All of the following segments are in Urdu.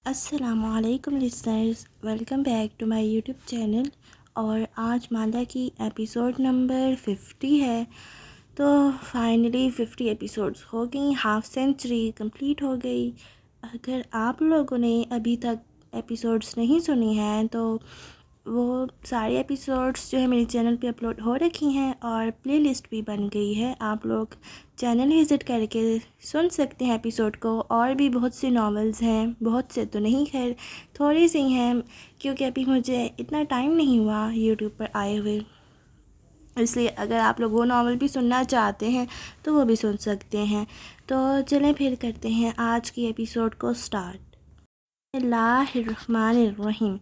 السلام علیکم listeners, welcome back to my YouTube channel. اور آج مالا کی ایپیسوڈ نمبر 50 ہے۔ تو فائنلی 50 ایپیسوڈز ہو گئیں، ہاف سینچری کمپلیٹ ہو گئی۔ اگر آپ لوگوں نے ابھی تک ایپیسوڈز نہیں سنی ہیں تو وہ سارے ایپیسوڈز جو ہے میرے چینل پہ اپلوڈ ہو رکھی ہیں اور پلے لسٹ بھی بن گئی ہے، آپ لوگ چینل وزٹ کر کے سن سکتے ہیں ایپیسوڈ کو۔ اور بھی بہت سے ناولز ہیں، بہت سے تو نہیں، خیر تھوڑی سی ہیں، کیونکہ ابھی مجھے اتنا ٹائم نہیں ہوا یوٹیوب پر آئے ہوئے، اس لیے اگر آپ لوگ وہ ناول بھی سننا چاہتے ہیں تو وہ بھی سن سکتے ہیں۔ تو چلیں پھر کرتے ہیں آج کی ایپیسوڈ کو سٹارٹ۔ بسم اللہ الرحمن الرحیم۔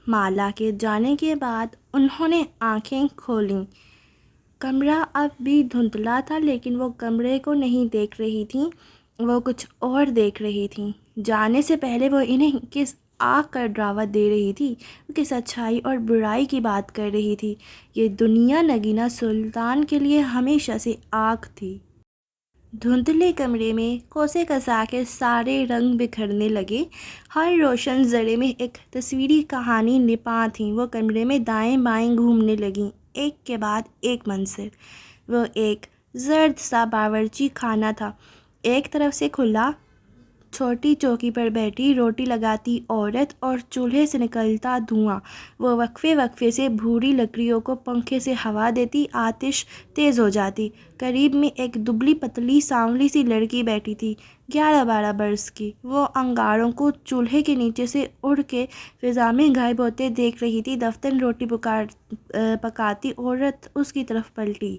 مالا کے جانے کے بعد انہوں نے آنکھیں کھولیں۔ کمرہ اب بھی دھندلا تھا، لیکن وہ کمرے کو نہیں دیکھ رہی تھیں، وہ کچھ اور دیکھ رہی تھیں۔ جانے سے پہلے وہ انہیں کس آگ کا ڈراوا دے رہی تھی، وہ کس اچھائی اور برائی کی بات کر رہی تھی۔ یہ دنیا نگینہ سلطان کے لیے ہمیشہ سے آگ تھی۔ دھندلے کمرے میں کوسے قزح کے سارے رنگ بکھرنے لگے، ہر روشن ذرے میں ایک تصویری کہانی نپاں تھی۔ وہ کمرے میں دائیں بائیں گھومنے لگیں، ایک کے بعد ایک منظر۔ وہ ایک زرد سا باورچی خانہ تھا، ایک طرف سے کھلا، چھوٹی چوکی پر بیٹھی روٹی لگاتی عورت اور چولہے سے نکلتا دھواں۔ وہ وقفے وقفے سے بھوری لکڑیوں کو پنکھے سے ہوا دیتی، آتش تیز ہو جاتی۔ قریب میں ایک دبلی پتلی سانولی سی لڑکی بیٹھی تھی، 11-12 برس کی۔ وہ انگاروں کو چولہے کے نیچے سے اڑ کے فضا میں غائب ہوتے دیکھ رہی تھی۔ دفتر روٹی پکاتی عورت اس کی طرف پلٹی۔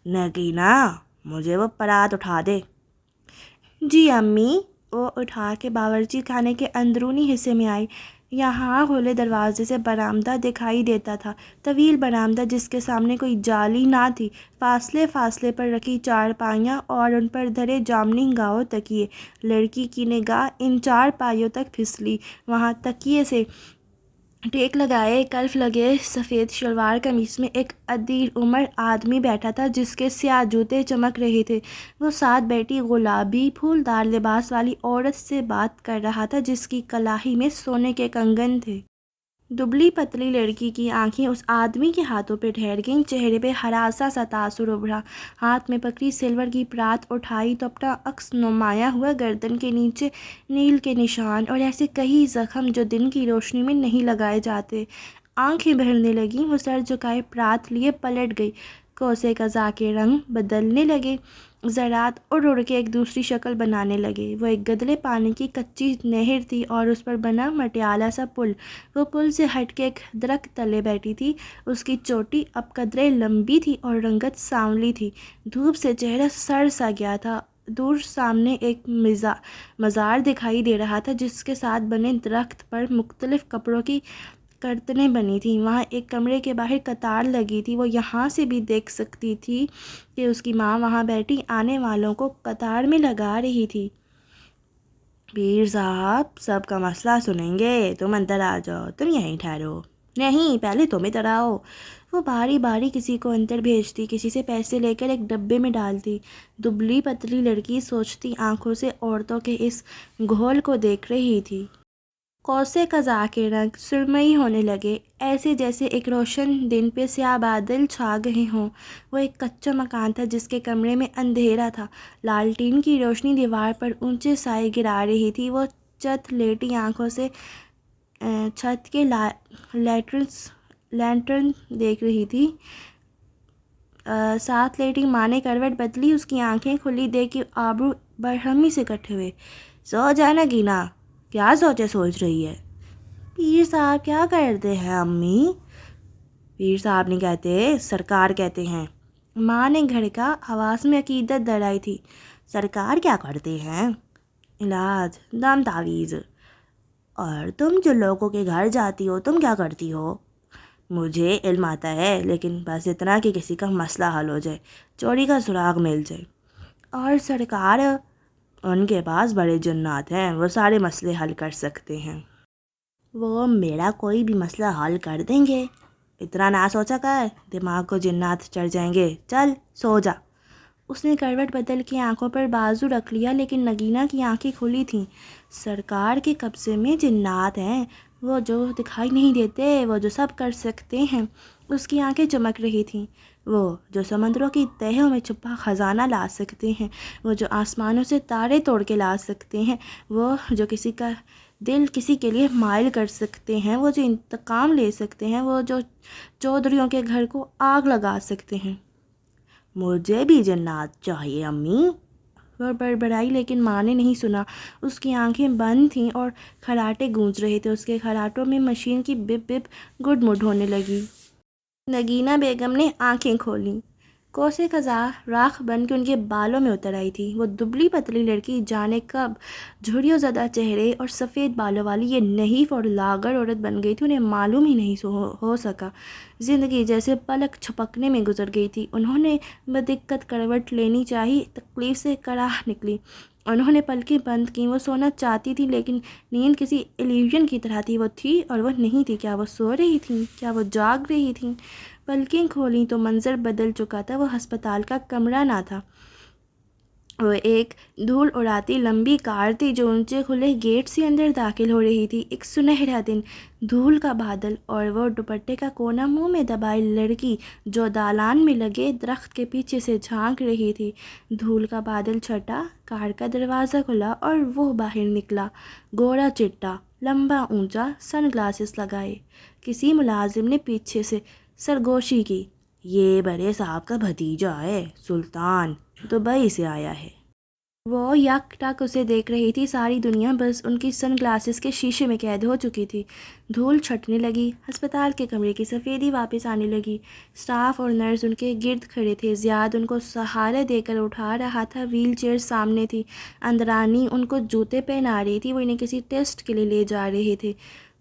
نگینہ، مجھے وہ پرات اٹھا دے۔ جی امی۔ وہ اٹھا کے باورچی خانے کے اندرونی حصے میں آئی۔ یہاں کھلے دروازے سے برآمدہ دکھائی دیتا تھا، طویل برآمدہ جس کے سامنے کوئی جالی نہ تھی، فاصلے فاصلے پر رکھی چارپائیاں اور ان پر دھرے جامنی گاؤ تکیے۔ لڑکی کی نگاہ ان چارپائیوں تک پھسلی۔ وہاں تکیے سے ٹیک لگائے، کلف لگے سفید شلوار قمیص میں ایک ادیر عمر آدمی بیٹھا تھا جس کے سیاہ جوتے چمک رہے تھے۔ وہ ساتھ بیٹھی گلابی پھولدار لباس والی عورت سے بات کر رہا تھا جس کی کلائی میں سونے کے کنگن تھے۔ دبلی پتلی لڑکی کی آنکھیں اس آدمی کے ہاتھوں پہ ٹھہر گئیں، چہرے پہ ہراساں سا تاثر ابھرا۔ ہاتھ میں پکڑی سلور کی پرات اٹھائی تو اپنا عکس نمایاں ہوا، گردن کے نیچے نیل کے نشان اور ایسے کئی زخم جو دن کی روشنی میں نہیں لگائے جاتے۔ آنکھیں بھرنے لگیں، وہ سر جھکائے پرات لیے پلٹ گئی۔ کوسے قزح کے رنگ بدلنے لگے، ذرات اڑ اڑ کے ایک دوسری شکل بنانے لگے۔ وہ ایک گدلے پانی کی کچی نہر تھی اور اس پر بنا مٹیالہ سا پل۔ وہ پل سے ہٹ کے ایک درخت تلے بیٹھی تھی، اس کی چوٹی اب قدرے لمبی تھی اور رنگت سانولی تھی، دھوپ سے چہرہ سڑ سا گیا تھا۔ دور سامنے ایک مزار دکھائی دے رہا تھا جس کے ساتھ بنے درخت پر مختلف کپڑوں کی کرتنیں بنی تھیں۔ وہاں ایک کمرے کے باہر قطار لگی تھی، وہ یہاں سے بھی دیکھ سکتی تھی کہ اس کی ماں وہاں بیٹھی آنے والوں کو قطار میں لگا رہی تھی۔ پیر صاحب سب کا مسئلہ سنیں گے، تم اندر آ جاؤ، تم یہیں ٹھہرو۔ نہیں، پہلے تم ادھر آؤ۔ وہ باری باری کسی کو اندر بھیجتی، کسی سے پیسے لے کر ایک ڈبے میں ڈالتی۔ دبلی پتلی لڑکی سوچتی آنکھوں سے عورتوں کے اس گھول کو دیکھ رہی تھی۔ کوسے قزح کے رنگ سرمئی ہونے لگے، ایسے جیسے ایک روشن دن پہ سیاہ بادل چھا گئے ہوں۔ وہ ایک کچا مکان تھا جس کے کمرے میں اندھیرا تھا، لالٹین کی روشنی دیوار پر اونچے سائے گرا رہی تھی۔ وہ چت لیٹی آنکھوں سے چھت کے لینٹرن دیکھ رہی تھی۔ ساتھ لیٹی ماں نے کروٹ بدلی، اس کی آنکھیں کھلی دیکھ کے آبرو برہمی سے کٹے ہوئے۔ سو جا نگینہ، کیا سوچ رہی ہے؟ پیر صاحب کیا کرتے ہیں امی؟ پیر صاحب نہیں کہتے، سرکار کہتے ہیں۔ ماں نے گھڑکا، آواز میں عقیدت درائی تھی۔ سرکار کیا کرتے ہیں؟ علاج، دم تعویذ۔ اور تم جو لوگوں کے گھر جاتی ہو، تم کیا کرتی ہو؟ مجھے علم آتا ہے، لیکن بس اتنا کہ کسی کا مسئلہ حل ہو جائے، چوری کا سراغ مل جائے۔ اور سرکار؟ ان کے پاس بڑے جنات ہیں، وہ سارے مسئلے حل کر سکتے ہیں۔ وہ میرا کوئی بھی مسئلہ حل کر دیں گے؟ اتنا نہ سوچا کر، دماغ کو جنات چڑھ جائیں گے، چل سو جا۔ اس نے کروٹ بدل کے آنکھوں پر بازو رکھ لیا، لیکن نگینہ کی آنکھیں کھلی تھیں۔ سرکار کے قبضے میں جنات ہیں، وہ جو دکھائی نہیں دیتے، وہ جو سب کر سکتے ہیں۔ اس کی آنکھیں چمک رہی تھیں۔ وہ جو سمندروں کی تہوں میں چھپا خزانہ لا سکتے ہیں، وہ جو آسمانوں سے تارے توڑ کے لا سکتے ہیں، وہ جو کسی کا دل کسی کے لیے مائل کر سکتے ہیں، وہ جو انتقام لے سکتے ہیں، وہ جو چودھریوں کے گھر کو آگ لگا سکتے ہیں۔ مجھے بھی جنات چاہیے امی، وہ بڑبڑائی، لیکن ماں نے نہیں سنا۔ اس کی آنکھیں بند تھیں اور کھراٹے گونج رہے تھے۔ اس کے کھراٹوں میں مشین کی بپ بپ گڈ مڈ ہونے لگی۔ نگینہ بیگم نے آنکھیں کھولیں۔ کوسے قزح راکھ بن کے ان کے بالوں میں اتر آئی تھی۔ وہ دبلی پتلی لڑکی جانے کب جھریوں زدہ چہرے اور سفید بالوں والی یہ نحیف اور لاغر عورت بن گئی تھی، انہیں معلوم ہی نہیں ہو سکا۔ زندگی جیسے پلک جھپکنے میں گزر گئی تھی۔ انہوں نے بدقت کروٹ لینی چاہی، تکلیف سے کراہ نکلی۔ انہوں نے پلکیں بند کیں۔ وہ سونا چاہتی تھی، لیکن نیند کسی ایلیوژن کی طرح تھی۔ وہ تھی اور وہ نہیں تھی۔ کیا وہ سو رہی تھیں؟ کیا وہ جاگ رہی تھیں؟ پلکیں کھولیں تو منظر بدل چکا تھا۔ وہ ہسپتال کا کمرہ نہ تھا، وہ ایک دھول اڑاتی لمبی کار تھی جو اونچے کھلے گیٹ سے اندر داخل ہو رہی تھی۔ ایک سنہرا دن، دھول کا بادل، اور وہ دوپٹے کا کونا منہ میں دبائے لڑکی جو دالان میں لگے درخت کے پیچھے سے جھانک رہی تھی۔ دھول کا بادل چھٹا، کار کا دروازہ کھلا اور وہ باہر نکلا، گورا چٹا، لمبا اونچا، سن گلاسز لگائے۔ کسی ملازم نے پیچھے سے سرگوشی کی، یہ بڑے صاحب کا بھتیجا ہے، سلطان، دبئی سے آیا ہے۔ وہ یک ٹک اسے دیکھ رہی تھی۔ ساری دنیا بس ان کی سن گلاسز کے شیشے میں قید ہو چکی تھی۔ دھول چھٹنے لگی، ہسپتال کے کمرے کی سفیدی واپس آنے لگی۔ اسٹاف اور نرس ان کے گرد کھڑے تھے۔ زیاد ان کو سہارا دے کر اٹھا رہا تھا۔ ویل چیئر سامنے تھی۔ اندرانی ان کو جوتے پہنا رہی تھی۔ وہ انہیں کسی ٹیسٹ کے لیے لے جا رہے تھے۔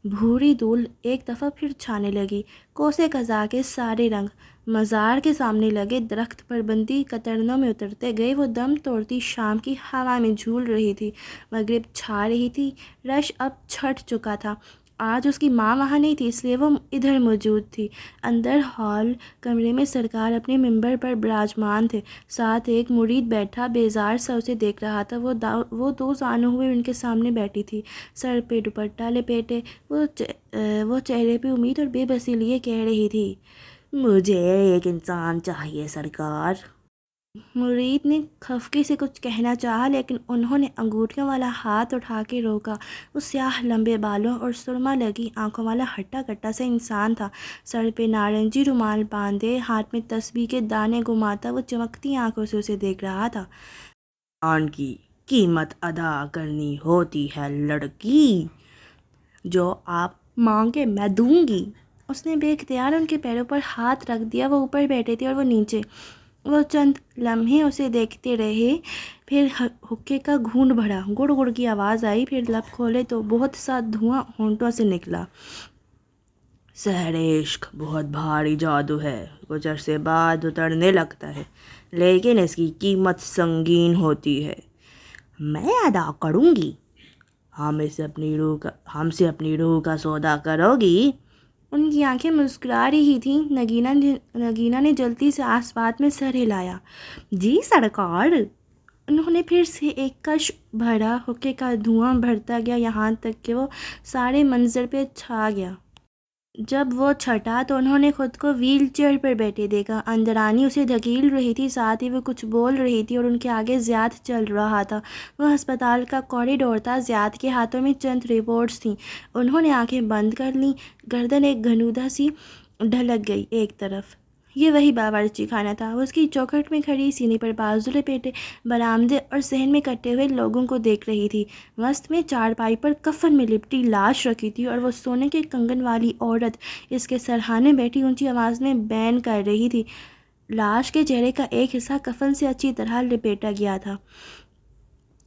بھوری دھول ایک دفعہ پھر چھانے لگی۔ کوسے قزح کے سارے رنگ مزار کے سامنے لگے درخت پر بندی قطرنوں میں اترتے گئے۔ وہ دم توڑتی شام کی ہوا میں جھول رہی تھی۔ مغرب چھا رہی تھی۔ رش اب چھٹ چکا تھا۔ آج اس کی ماں وہاں نہیں تھی، اس لیے وہ ادھر موجود تھی۔ اندر ہال کمرے میں سرکار اپنے ممبر پر براجمان تھے۔ ساتھ ایک مرید بیٹھا بیزار سا اسے دیکھ رہا تھا۔ وہ دو زانوں ہوئے ان کے سامنے بیٹھی تھی، سر پہ دوپٹہ لپیٹے۔ وہ چہرے پہ امید اور بے بسی لیے کہہ رہی تھی، مجھے ایک انسان چاہیے سرکار۔ مرید نے خفگی سے کچھ کہنا چاہا، لیکن انہوں نے انگوٹھیوں والا ہاتھ اٹھا کے روکا۔ وہ سیاہ لمبے بالوں اور سرما لگی آنکھوں والا ہٹا کٹا سا انسان تھا، سر پہ نارنجی رومال باندھے، ہاتھ میں تسبیح کے دانے گھماتا۔ وہ چمکتی آنکھوں سے اسے دیکھ رہا تھا۔ آن کی قیمت ادا کرنی ہوتی ہے لڑکی، جو آپ مانگے میں دوں گی۔ اس نے بے اختیار ان کے پیروں پر ہاتھ رکھ دیا۔ وہ اوپر بیٹھے تھے اور وہ نیچے۔ وہ چند لمحے اسے دیکھتے رہے، پھر حقے کا گھونٹ بھرا، گڑ گڑ کی آواز آئی، پھر لب کھولے تو بہت سا دھواں ہونٹوں سے نکلا۔ سحر عشق بہت بھاری جادو ہے، کچھ عرصے بعد اترنے لگتا ہے، لیکن اس کی قیمت سنگین ہوتی ہے۔ میں ادا کروں گی، ہم سے اپنی روح کا سودا کرو گی؟ ان کی آنکھیں مسکرا رہی تھیں۔ نگینہ نے جلدی سے آس پاس میں سر ہلایا۔ جی سرکار۔ انہوں نے پھر سے ایک کش بھرا۔ حقے کا دھواں بڑھتا گیا یہاں تک کہ وہ سارے منظر پہ چھا گیا۔ جب وہ چھٹا تو انہوں نے خود کو ویل چیئر پر بیٹھے دیکھا۔ اندرانی اسے دھکیل رہی تھی، ساتھ ہی وہ کچھ بول رہی تھی اور ان کے آگے زیاد چل رہا تھا۔ وہ ہسپتال کا کوریڈور تھا۔ زیاد کے ہاتھوں میں چند رپورٹس تھیں۔ انہوں نے آنکھیں بند کر لیں۔ گردن ایک گھنودہ سی ڈھلک گئی ایک طرف۔ یہ وہی باورچی خانہ تھا۔ وہ اس کی چوکھٹ میں کھڑی، سینے پر بازو لپیٹے، برآمدے اور صحن میں کٹے ہوئے لوگوں کو دیکھ رہی تھی۔ وسط میں چارپائی پر کفن میں لپٹی لاش رکھی تھی اور وہ سونے کے کنگن والی عورت اس کے سرہانے بیٹھی اونچی آواز میں بین کر رہی تھی۔ لاش کے چہرے کا ایک حصہ کفن سے اچھی طرح لپیٹا گیا تھا۔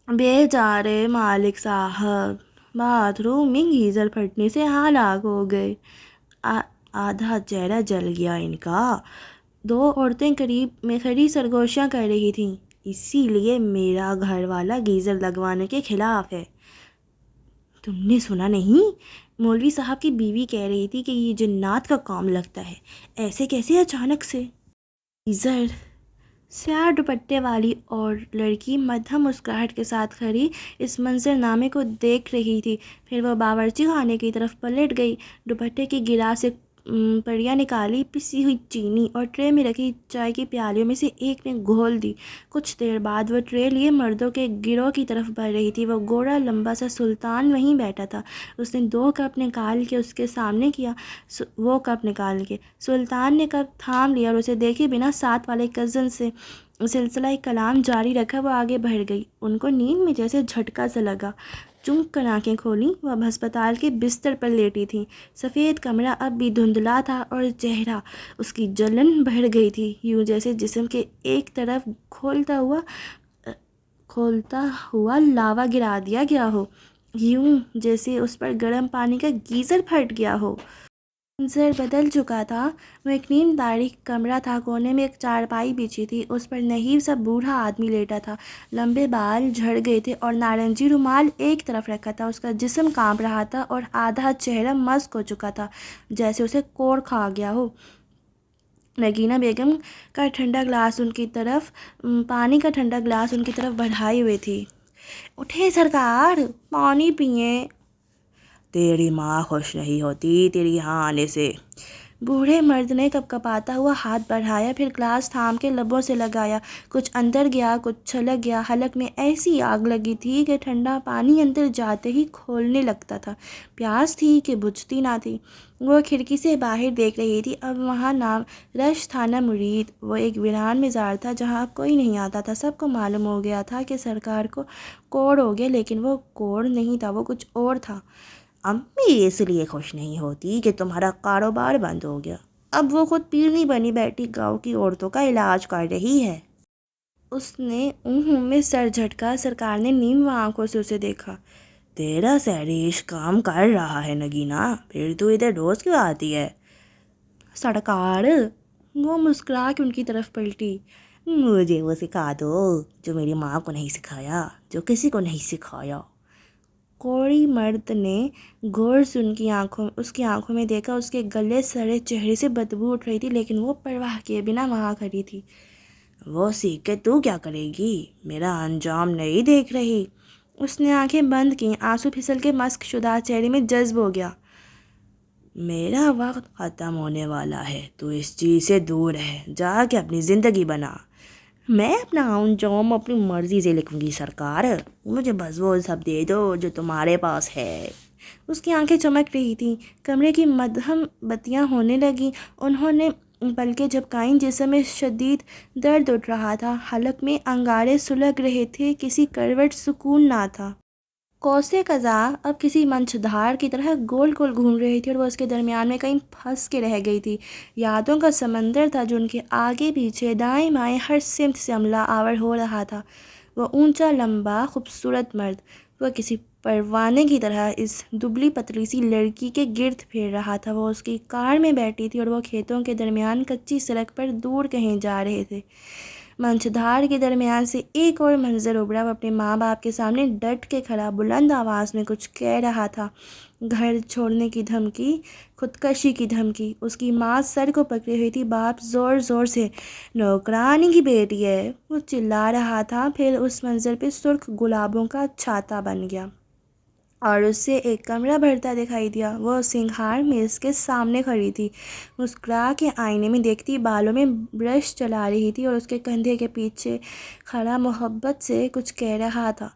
بیچارے مالک صاحب، باتھ روم میں گیزر پھٹنے سے ہلاک ہو گئے، آدھا چہرہ جل گیا ان کا۔ دو عورتیں قریب میں کھڑی سرگوشیاں کر رہی تھیں، اسی لیے میرا گھر والا گیزر لگوانے کے خلاف ہے۔ تم نے سنا نہیں؟ مولوی صاحب کی بیوی کہہ رہی تھی کہ یہ جنات کا کام لگتا ہے۔ ایسے کیسے اچانک سے؟ گیزر سیاہ دوپٹے والی اور لڑکی مدھم مسکراہٹ کے ساتھ کھڑی اس منظر نامے کو دیکھ رہی تھی۔ پھر وہ باورچی خانے کی طرف پلٹ گئی، دوپٹے کی گلاس سے پڑیاں نکالی، پسی ہوئی چینی اور ٹرے میں رکھی چائے کی پیالیوں میں سے ایک میں گھول دی۔ کچھ دیر بعد وہ ٹرے لیے مردوں کے گروہ کی طرف بڑھ رہی تھی۔ وہ گوڑا لمبا سا سلطان وہیں بیٹھا تھا۔ اس نے 2 کپ نکال کے اس کے سامنے کیا۔ وہ کپ نکال کے سلطان نے کپ تھام لیا اور اسے دیکھے بنا ساتھ والے کزن سے سلسلہ کلام جاری رکھا۔ وہ آگے بڑھ گئی، ان کو نیند میں جیسے جھٹکا سا لگا۔ چونک کر آنکھیں کھولیں، وہ اب ہسپتال کے بستر پر لیٹی تھیں۔ سفید کمرہ اب بھی دھندلا تھا اور چہرہ اس کی جلن بڑھ گئی تھی، یوں جیسے جسم کے ایک طرف کھولتا ہوا لاوا گرا دیا گیا ہو، یوں جیسے اس پر گرم پانی کا گیزر پھٹ گیا ہو۔ منظر بدل چکا تھا۔ وہ ایک نیم تاریک کمرہ تھا۔ کونے میں ایک چارپائی بچھی تھی، اس پر نحیف سا بوڑھا آدمی لیٹا تھا۔ لمبے بال جھڑ گئے تھے اور نارنجی رومال ایک طرف رکھا تھا۔ اس کا جسم کانپ رہا تھا اور آدھا چہرہ مسک ہو چکا تھا، جیسے اسے کوڑ کھا گیا ہو۔ نگینہ بیگم کا ٹھنڈا گلاس ان کی طرف پانی کا ٹھنڈا گلاس ان کی طرف بڑھائے ہوئے تھی۔ اٹھے سرکار، پانی پئیں۔ تیری ماں خوش نہیں ہوتی تیری یہاں آنے سے۔ بوڑھے مرد نے کپکپاتا ہوا ہاتھ بڑھایا، پھر گلاس تھام کے لبوں سے لگایا۔ کچھ اندر گیا، کچھ چھلک گیا۔ حلق میں ایسی آگ لگی تھی کہ ٹھنڈا پانی اندر جاتے ہی کھولنے لگتا تھا۔ پیاس تھی کہ بجھتی نہ تھی۔ وہ کھڑکی سے باہر دیکھ رہی تھی۔ اب وہاں نہ رش تھا نہ مرید۔ وہ ایک ویران مزار تھا جہاں اب کوئی نہیں آتا تھا۔ سب کو معلوم ہو گیا تھا کہ سرکار کو کوڑ ہو گیا، لیکن وہ کوڑ نہیں تھا، وہ کچھ اور تھا۔ امی اس لیے خوش نہیں ہوتی کہ تمہارا کاروبار بند ہو گیا۔ اب وہ خود پیرنی بنی بیٹھی گاؤں کی عورتوں کا علاج کر رہی ہے۔ اس نے میں سر جھٹکا۔ سرکار نے نیم آنکھوں سے اسے دیکھا۔ تیرا سریش کام کر رہا ہے نگینہ، پھر تو ادھر روز کیوں آتی ہے؟ سرکار، وہ مسکرا کے ان کی طرف پلٹی۔ مجھے وہ سکھا دو جو میری ماں کو نہیں سکھایا، جو کسی کو نہیں سکھایا۔ کوڑی مرد نے غور سے اس کی آنکھوں میں دیکھا۔ اس کے گلے سڑے چہرے سے بدبو اٹھ رہی تھی، لیکن وہ پرواہ کیے بنا وہاں کھڑی تھی۔ وہ سیکھ کے تو کیا کرے گی؟ میرا انجام نہیں دیکھ رہی؟ اس نے آنکھیں بند کیں۔ آنسو پھسل کے مسک شدہ چہرے میں جذب ہو گیا۔ میرا وقت ختم ہونے والا ہے، تو اس چیز سے دور ہے، جا کے اپنی زندگی بنا۔ میں اپنا انجام اپنی مرضی سے لکھوں گی سرکار، مجھے بس وہ سب دے دو جو تمہارے پاس ہے۔ اس کی آنکھیں چمک رہی تھیں، کمرے کی مدھم بتیاں ہونے لگیں۔ انہوں نے پلکیں جھپکائیں۔ جسم میں شدید درد اٹھ رہا تھا، حلق میں انگارے سلگ رہے تھے، کسی کروٹ سکون نہ تھا۔ کوسے قضا اب کسی منچ دھار کی طرح گول گول گھوم رہی تھی اور وہ اس کے درمیان میں کہیں پھنس کے رہ گئی تھی۔ یادوں کا سمندر تھا جو ان کے آگے پیچھے دائیں بائیں ہر سمت سے حملہ آور ہو رہا تھا۔ وہ اونچا لمبا خوبصورت مرد، وہ کسی پروانے کی طرح اس دبلی پتلی سی لڑکی کے گرد پھر رہا تھا۔ وہ اس کی کار میں بیٹھی تھی اور وہ کھیتوں کے درمیان کچی سڑک پر دور کہیں جا رہے تھے۔ منچ دھار کے درمیان سے ایک اور منظر ابھرا۔ وہ اپنے ماں باپ کے سامنے ڈٹ کے کھڑا، بلند آواز میں کچھ کہہ رہا تھا، گھر چھوڑنے کی دھمکی، خودکشی کی دھمکی۔ اس کی ماں سر کو پکڑے ہوئی تھی، باپ زور زور سے نوکرانی کی بیٹی ہے، وہ چلا رہا تھا۔ پھر اس منظر پہ سرخ گلابوں کا چھاتا بن گیا اور اس سے ایک کمرہ بھرتا دکھائی دیا۔ وہ سنگھار میز کے سامنے کھڑی تھی، مسکرا کے آئینے میں دیکھتی، بالوں میں برش چلا رہی تھی اور اس کے کندھے کے پیچھے کھڑا محبت سے کچھ کہہ رہا تھا۔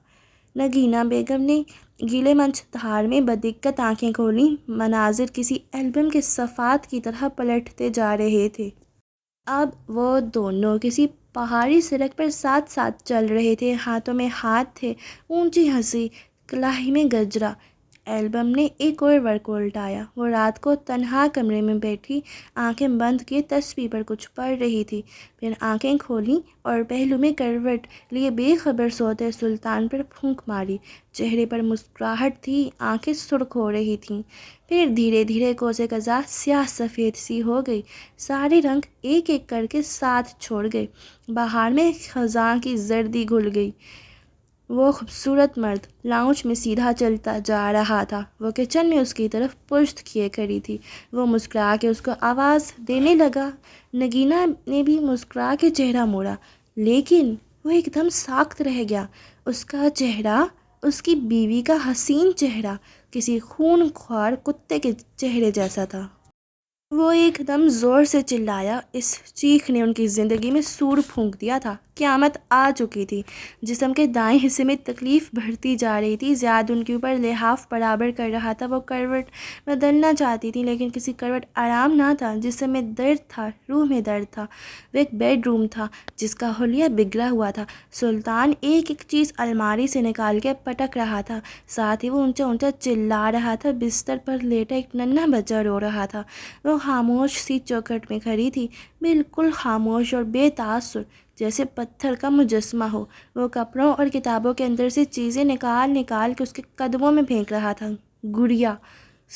نگینہ بیگم نے گیلے منچ دھار میں بدقت آنکھیں کھولیں۔ مناظر کسی البم کے صفحات کی طرح پلٹتے جا رہے تھے۔ اب وہ دونوں کسی پہاڑی سڑک پر ساتھ ساتھ چل رہے تھے، ہاتھوں میں ہاتھ تھے، اونچی ہنسی، کلاہی میں گجرا۔ البم نے ایک اور ورق الٹایا۔ وہ رات کو تنہا کمرے میں بیٹھی، آنکھیں بند کیے تسبیح پر کچھ پڑھ رہی تھی، پھر آنکھیں کھولیں اور پہلو میں کروٹ لیے بے خبر سوتے سلطان پر پھونک ماری۔ چہرے پر مسکراہٹ تھی، آنکھیں سرخ ہو رہی تھیں۔ پھر دھیرے دھیرے کوسے قزح سیاہ سفید سی ہو گئی، سارے رنگ ایک ایک کر کے ساتھ چھوڑ گئے، بہار میں خزاں کی زردی گھل گئی۔ وہ خوبصورت مرد لاؤنج میں سیدھا چلتا جا رہا تھا۔ وہ کچن میں اس کی طرف پشت کیے کھڑی تھی۔ وہ مسکرا کے اس کو آواز دینے لگا۔ نگینہ نے بھی مسکرا کے چہرہ موڑا۔ لیکن وہ ایک دم ساکت رہ گیا۔ اس کا چہرہ، اس کی بیوی کا حسین چہرہ کسی خون خوار کتے کے چہرے جیسا تھا۔ وہ ایک دم زور سے چلایا۔ اس چیخ نے ان کی زندگی میں سور پھونک دیا تھا۔ قیامت آ چکی تھی۔ جسم کے دائیں حصے میں تکلیف بڑھتی جا رہی تھی۔ زیاد ان کے اوپر لحاف برابر کر رہا تھا۔ وہ کروٹ بدلنا چاہتی تھی لیکن کسی کروٹ آرام نہ تھا۔ جسم میں درد تھا، روح میں درد تھا۔ وہ ایک بیڈ روم تھا جس کا حلیہ بگڑا ہوا تھا۔ سلطان ایک ایک چیز الماری سے نکال کے پٹک رہا تھا، ساتھ ہی وہ اونچا اونچا چلا رہا تھا۔ بستر پر لیٹا ایک ننھا بچہ رو رہا تھا۔ وہ خاموش سی چوکھٹ میں کھڑی تھی، بالکل خاموش اور بے تاثر، جیسے پتھر کا مجسمہ ہو۔ وہ کپڑوں اور کتابوں کے اندر سے چیزیں نکال نکال کے اس کے قدموں میں پھینک رہا تھا۔ گڑیا،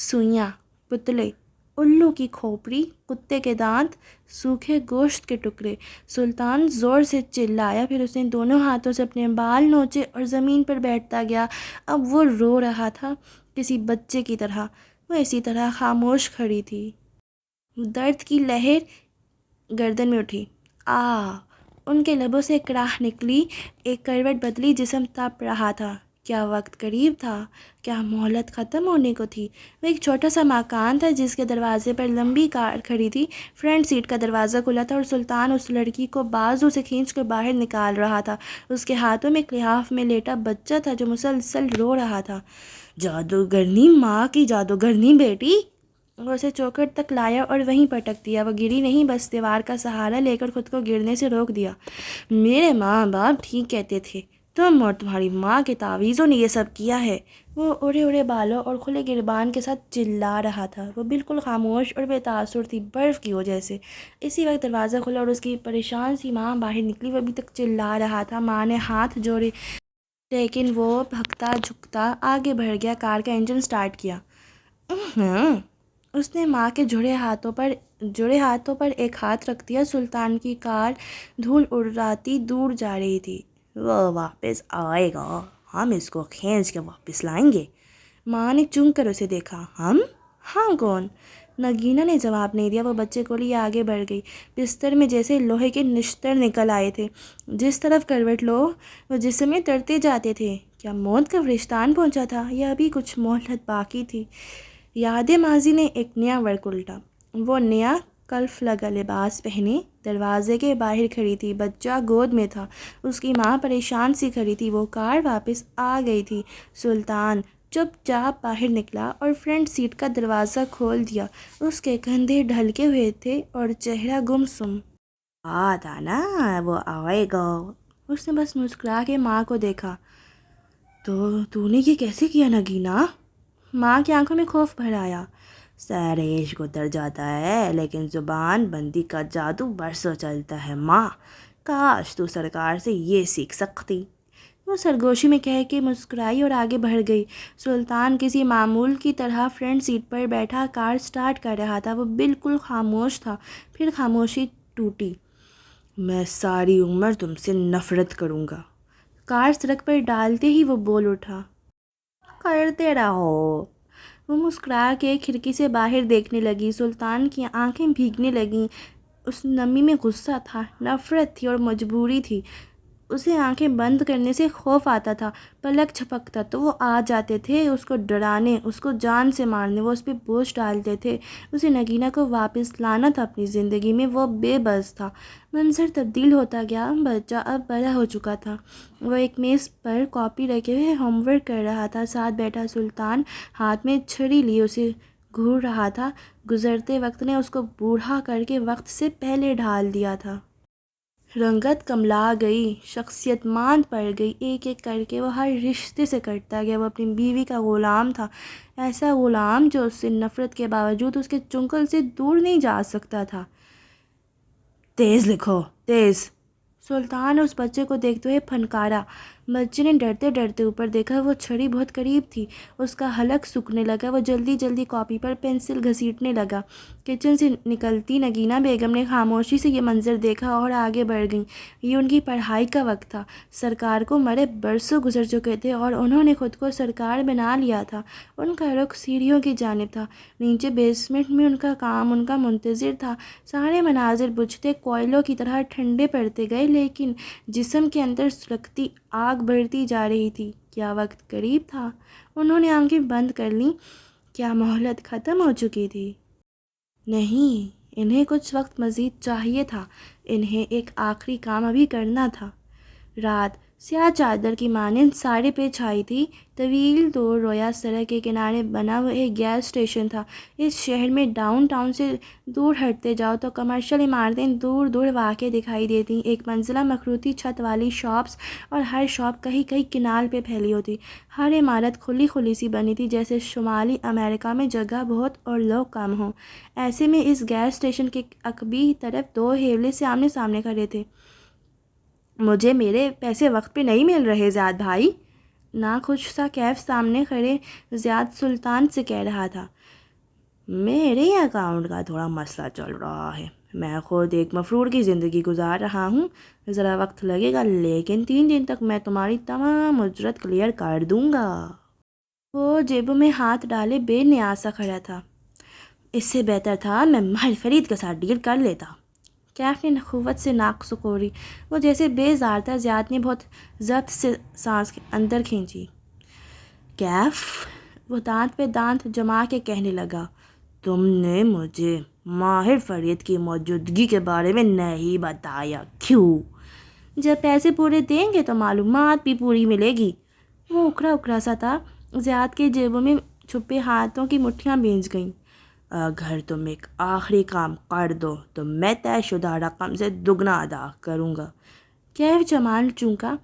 سوئیاں، پتلے، الو کی کھوپڑی، کتے کے دانت، سوکھے گوشت کے ٹکڑے۔ سلطان زور سے چلایا، پھر اس نے دونوں ہاتھوں سے اپنے بال نوچے اور زمین پر بیٹھتا گیا۔ اب وہ رو رہا تھا، کسی بچے کی طرح۔ وہ اسی طرح خاموش کھڑی تھی۔ درد کی لہر گردن میں اٹھی۔ ان کے لبوں سے ایک راہ نکلی، ایک کروٹ بدلی۔ جسم تپ رہا تھا۔ کیا وقت قریب تھا؟ کیا مہلت ختم ہونے کو تھی؟ وہ ایک چھوٹا سا مکان تھا جس کے دروازے پر لمبی کار کھڑی تھی۔ فرنٹ سیٹ کا دروازہ کھلا تھا اور سلطان اس لڑکی کو بازو سے کھینچ کر باہر نکال رہا تھا۔ اس کے ہاتھوں میں ایک لحاف میں لیٹا بچہ تھا جو مسلسل رو رہا تھا۔ جادوگرنی، ماں کی جادوگرنی بیٹی! وہ اسے چوکھٹ تک لایا اور وہیں پٹک دیا۔ وہ گری نہیں، بس دیوار کا سہارا لے کر خود کو گرنے سے روک دیا۔ میرے ماں باپ ٹھیک کہتے تھے، تم اور تمہاری ماں کے تعویذوں نے یہ سب کیا ہے۔ وہ اڑے اڑے بالوں اور کھلے گریبان کے ساتھ چلا رہا تھا۔ وہ بالکل خاموش اور بے تاثر تھی، برف کی وجہ سے۔ اسی وقت دروازہ کھلا اور اس کی پریشان سی ماں باہر نکلی۔ وہ ابھی تک چلا رہا تھا۔ ماں نے ہاتھ جوڑے لیکن وہ بھگتا جھکتا آگے بڑھ گیا۔ کار کا انجن سٹارٹ کیا۔ اس نے ماں کے جڑے ہاتھوں پر ایک ہاتھ رکھ دیا۔ سلطان کی کار دھول اڑاتی دور جا رہی تھی۔ وہ واپس آئے گا، ہم اس کو کھینچ کے واپس لائیں گے۔ ماں نے چونک کر اسے دیکھا۔ ہم؟ ہاں کون؟ نگینہ نے جواب نہیں دیا۔ وہ بچے کو لیے آگے بڑھ گئی۔ بستر میں جیسے لوہے کے نشتر نکل آئے تھے۔ جس طرف کروٹ لو وہ جسم میں ترتے جاتے تھے۔ کیا موت کا فرشتان پہنچا تھا یا ابھی کچھ مہلت باقی تھی؟ یاد ماضی نے ایک نیا ورق الٹا۔ وہ نیا کلف لگا لباس پہنے دروازے کے باہر کھڑی تھی۔ بچہ گود میں تھا۔ اس کی ماں پریشان سی کھڑی تھی۔ وہ کار واپس آ گئی تھی۔ سلطان چپ چاپ باہر نکلا اور فرنٹ سیٹ کا دروازہ کھول دیا۔ اس کے کندھے ڈھلکے ہوئے تھے اور چہرہ گمسم۔ تھا نا وہ آئے گا۔ اس نے بس مسکرا کے ماں کو دیکھا۔ تو نے یہ کیسے کیا نگینہ؟ ماں کی آنکھوں میں خوف بھر آیا۔ سحر عشق اتر جاتا ہے لیکن زبان بندی کا جادو برسوں چلتا ہے ماں۔ کاش تو سرکار سے یہ سیکھ سکتی۔ وہ سرگوشی میں کہہ کے مسکرائی اور آگے بڑھ گئی۔ سلطان کسی معمول کی طرح فرنٹ سیٹ پر بیٹھا کار سٹارٹ کر رہا تھا۔ وہ بالکل خاموش تھا۔ پھر خاموشی ٹوٹی۔ میں ساری عمر تم سے نفرت کروں گا۔ کار سڑک پر ڈالتے ہی وہ بول اٹھا۔ کرتے رہو۔ وہ مسکرا کے کھڑکی سے باہر دیکھنے لگی۔ سلطان کی آنکھیں بھیگنے لگیں۔ اس نمی میں غصہ تھا، نفرت تھی اور مجبوری تھی۔ اسے آنکھیں بند کرنے سے خوف آتا تھا۔ پلک جھپکتا تو وہ آ جاتے تھے اس کو ڈرانے، اس کو جان سے مارنے۔ وہ اس پہ بوجھ ڈالتے تھے۔ اسے نگینہ کو واپس لانا تھا اپنی زندگی میں۔ وہ بے بس تھا۔ منظر تبدیل ہوتا گیا۔ بچہ اب بڑا ہو چکا تھا۔ وہ ایک میز پر کاپی رکھے ہوئے ہوم ورک کر رہا تھا۔ ساتھ بیٹھا سلطان ہاتھ میں چھڑی لیے اسے گھور رہا تھا۔ گزرتے وقت نے اس کو بوڑھا کر کے وقت سے پہلے ڈھال دیا تھا۔ رنگت کملا گئی، شخصیت ماند پڑ گئی۔ ایک ایک کر کے وہ ہر رشتے سے کٹتا گیا۔ وہ اپنی بیوی کا غلام تھا، ایسا غلام جو اس سے نفرت کے باوجود اس کے چنگل سے دور نہیں جا سکتا تھا۔ تیز لکھو، تیز! سلطان اس بچے کو دیکھتے ہوئے پھنکارا۔ بچے نے ڈرتے ڈرتے اوپر دیکھا، وہ چھڑی بہت قریب تھی، اس کا حلق سوکھنے لگا۔ وہ جلدی جلدی کاپی پر پنسل گھسیٹنے لگا۔ کچن سے نکلتی نگینہ بیگم نے خاموشی سے یہ منظر دیکھا اور آگے بڑھ گئیں۔ یہ ان کی پڑھائی کا وقت تھا۔ سرکار کو مرے برسوں گزر چکے تھے اور انہوں نے خود کو سرکار بنا لیا تھا۔ ان کا رخ سیڑھیوں کی جانب تھا۔ نیچے بیسمنٹ میں ان کا کام ان کا منتظر تھا۔ سارے مناظر بجھتے کوئلوں کی طرح ٹھنڈے پڑتے گئے، لیکن جسم کے اندر سلگتی آگ بڑھتی جا رہی تھی۔ کیا وقت قریب تھا؟ انہوں نے آنکھیں بند کر لیں۔ کیا مہلت ختم ہو چکی تھی؟ نہیں، انہیں کچھ وقت مزید چاہیے تھا۔ انہیں ایک آخری کام ابھی کرنا تھا۔ رات سیاہ چادر کی مانند سارے پہ چھائی تھی۔ طویل دور رویا سڑک کے کنارے بنا وہ ایک گیس اسٹیشن تھا۔ اس شہر میں ڈاؤن ٹاؤن سے دور ہٹتے جاؤ تو کمرشل عمارتیں دور دور واقع دکھائی دیتی، ایک منزلہ مخروطی چھت والی شاپس، اور ہر شاپ کہیں کہیں کنال پہ پھیلی ہوتی۔ ہر عمارت کھلی کھلی سی بنی تھی، جیسے شمالی امریکہ میں جگہ بہت اور لوگ کم ہوں۔ ایسے میں اس گیس اسٹیشن کے عقبی طرف دو حیولے سے آمنے سامنے کھڑے تھے۔ مجھے میرے پیسے وقت پہ نہیں مل رہے زیاد بھائی، ناخوش سا کیف سامنے کھڑے زیاد سلطان سے کہہ رہا تھا۔ میرے اکاؤنٹ کا تھوڑا مسئلہ چل رہا ہے، میں خود ایک مفرور کی زندگی گزار رہا ہوں، ذرا وقت لگے گا، لیکن 3 دن تک میں تمہاری تمام اجرت کلیئر کر دوں گا۔ وہ جیبوں میں ہاتھ ڈالے بے نیاز سا کھڑا تھا۔ اس سے بہتر تھا میں ماہر فرید کے ساتھ ڈیل کر لیتا۔ کیف نے نخوت سے ناک سکوڑی۔ وہ جیسے بیزار تھا۔ زیاد نے بہت ضبط سے سانس اندر کھینچی۔ کیف، وہ دانت پہ دانت جما کے کہنے لگا، تم نے مجھے ماہر فرید کی موجودگی کے بارے میں نہیں بتایا، کیوں؟ جب پیسے پورے دیں گے تو معلومات بھی پوری ملے گی۔ وہ اکھڑا اکھڑا سا تھا۔ زیاد کے جیبوں میں چھپے ہاتھوں کی مٹھیاں بھیج گئیں۔ اگر تم ایک آخری کام کر دو تو میں طے شدہ رقم سے دگنا ادا کروں گا۔ کیف جمال چونکا،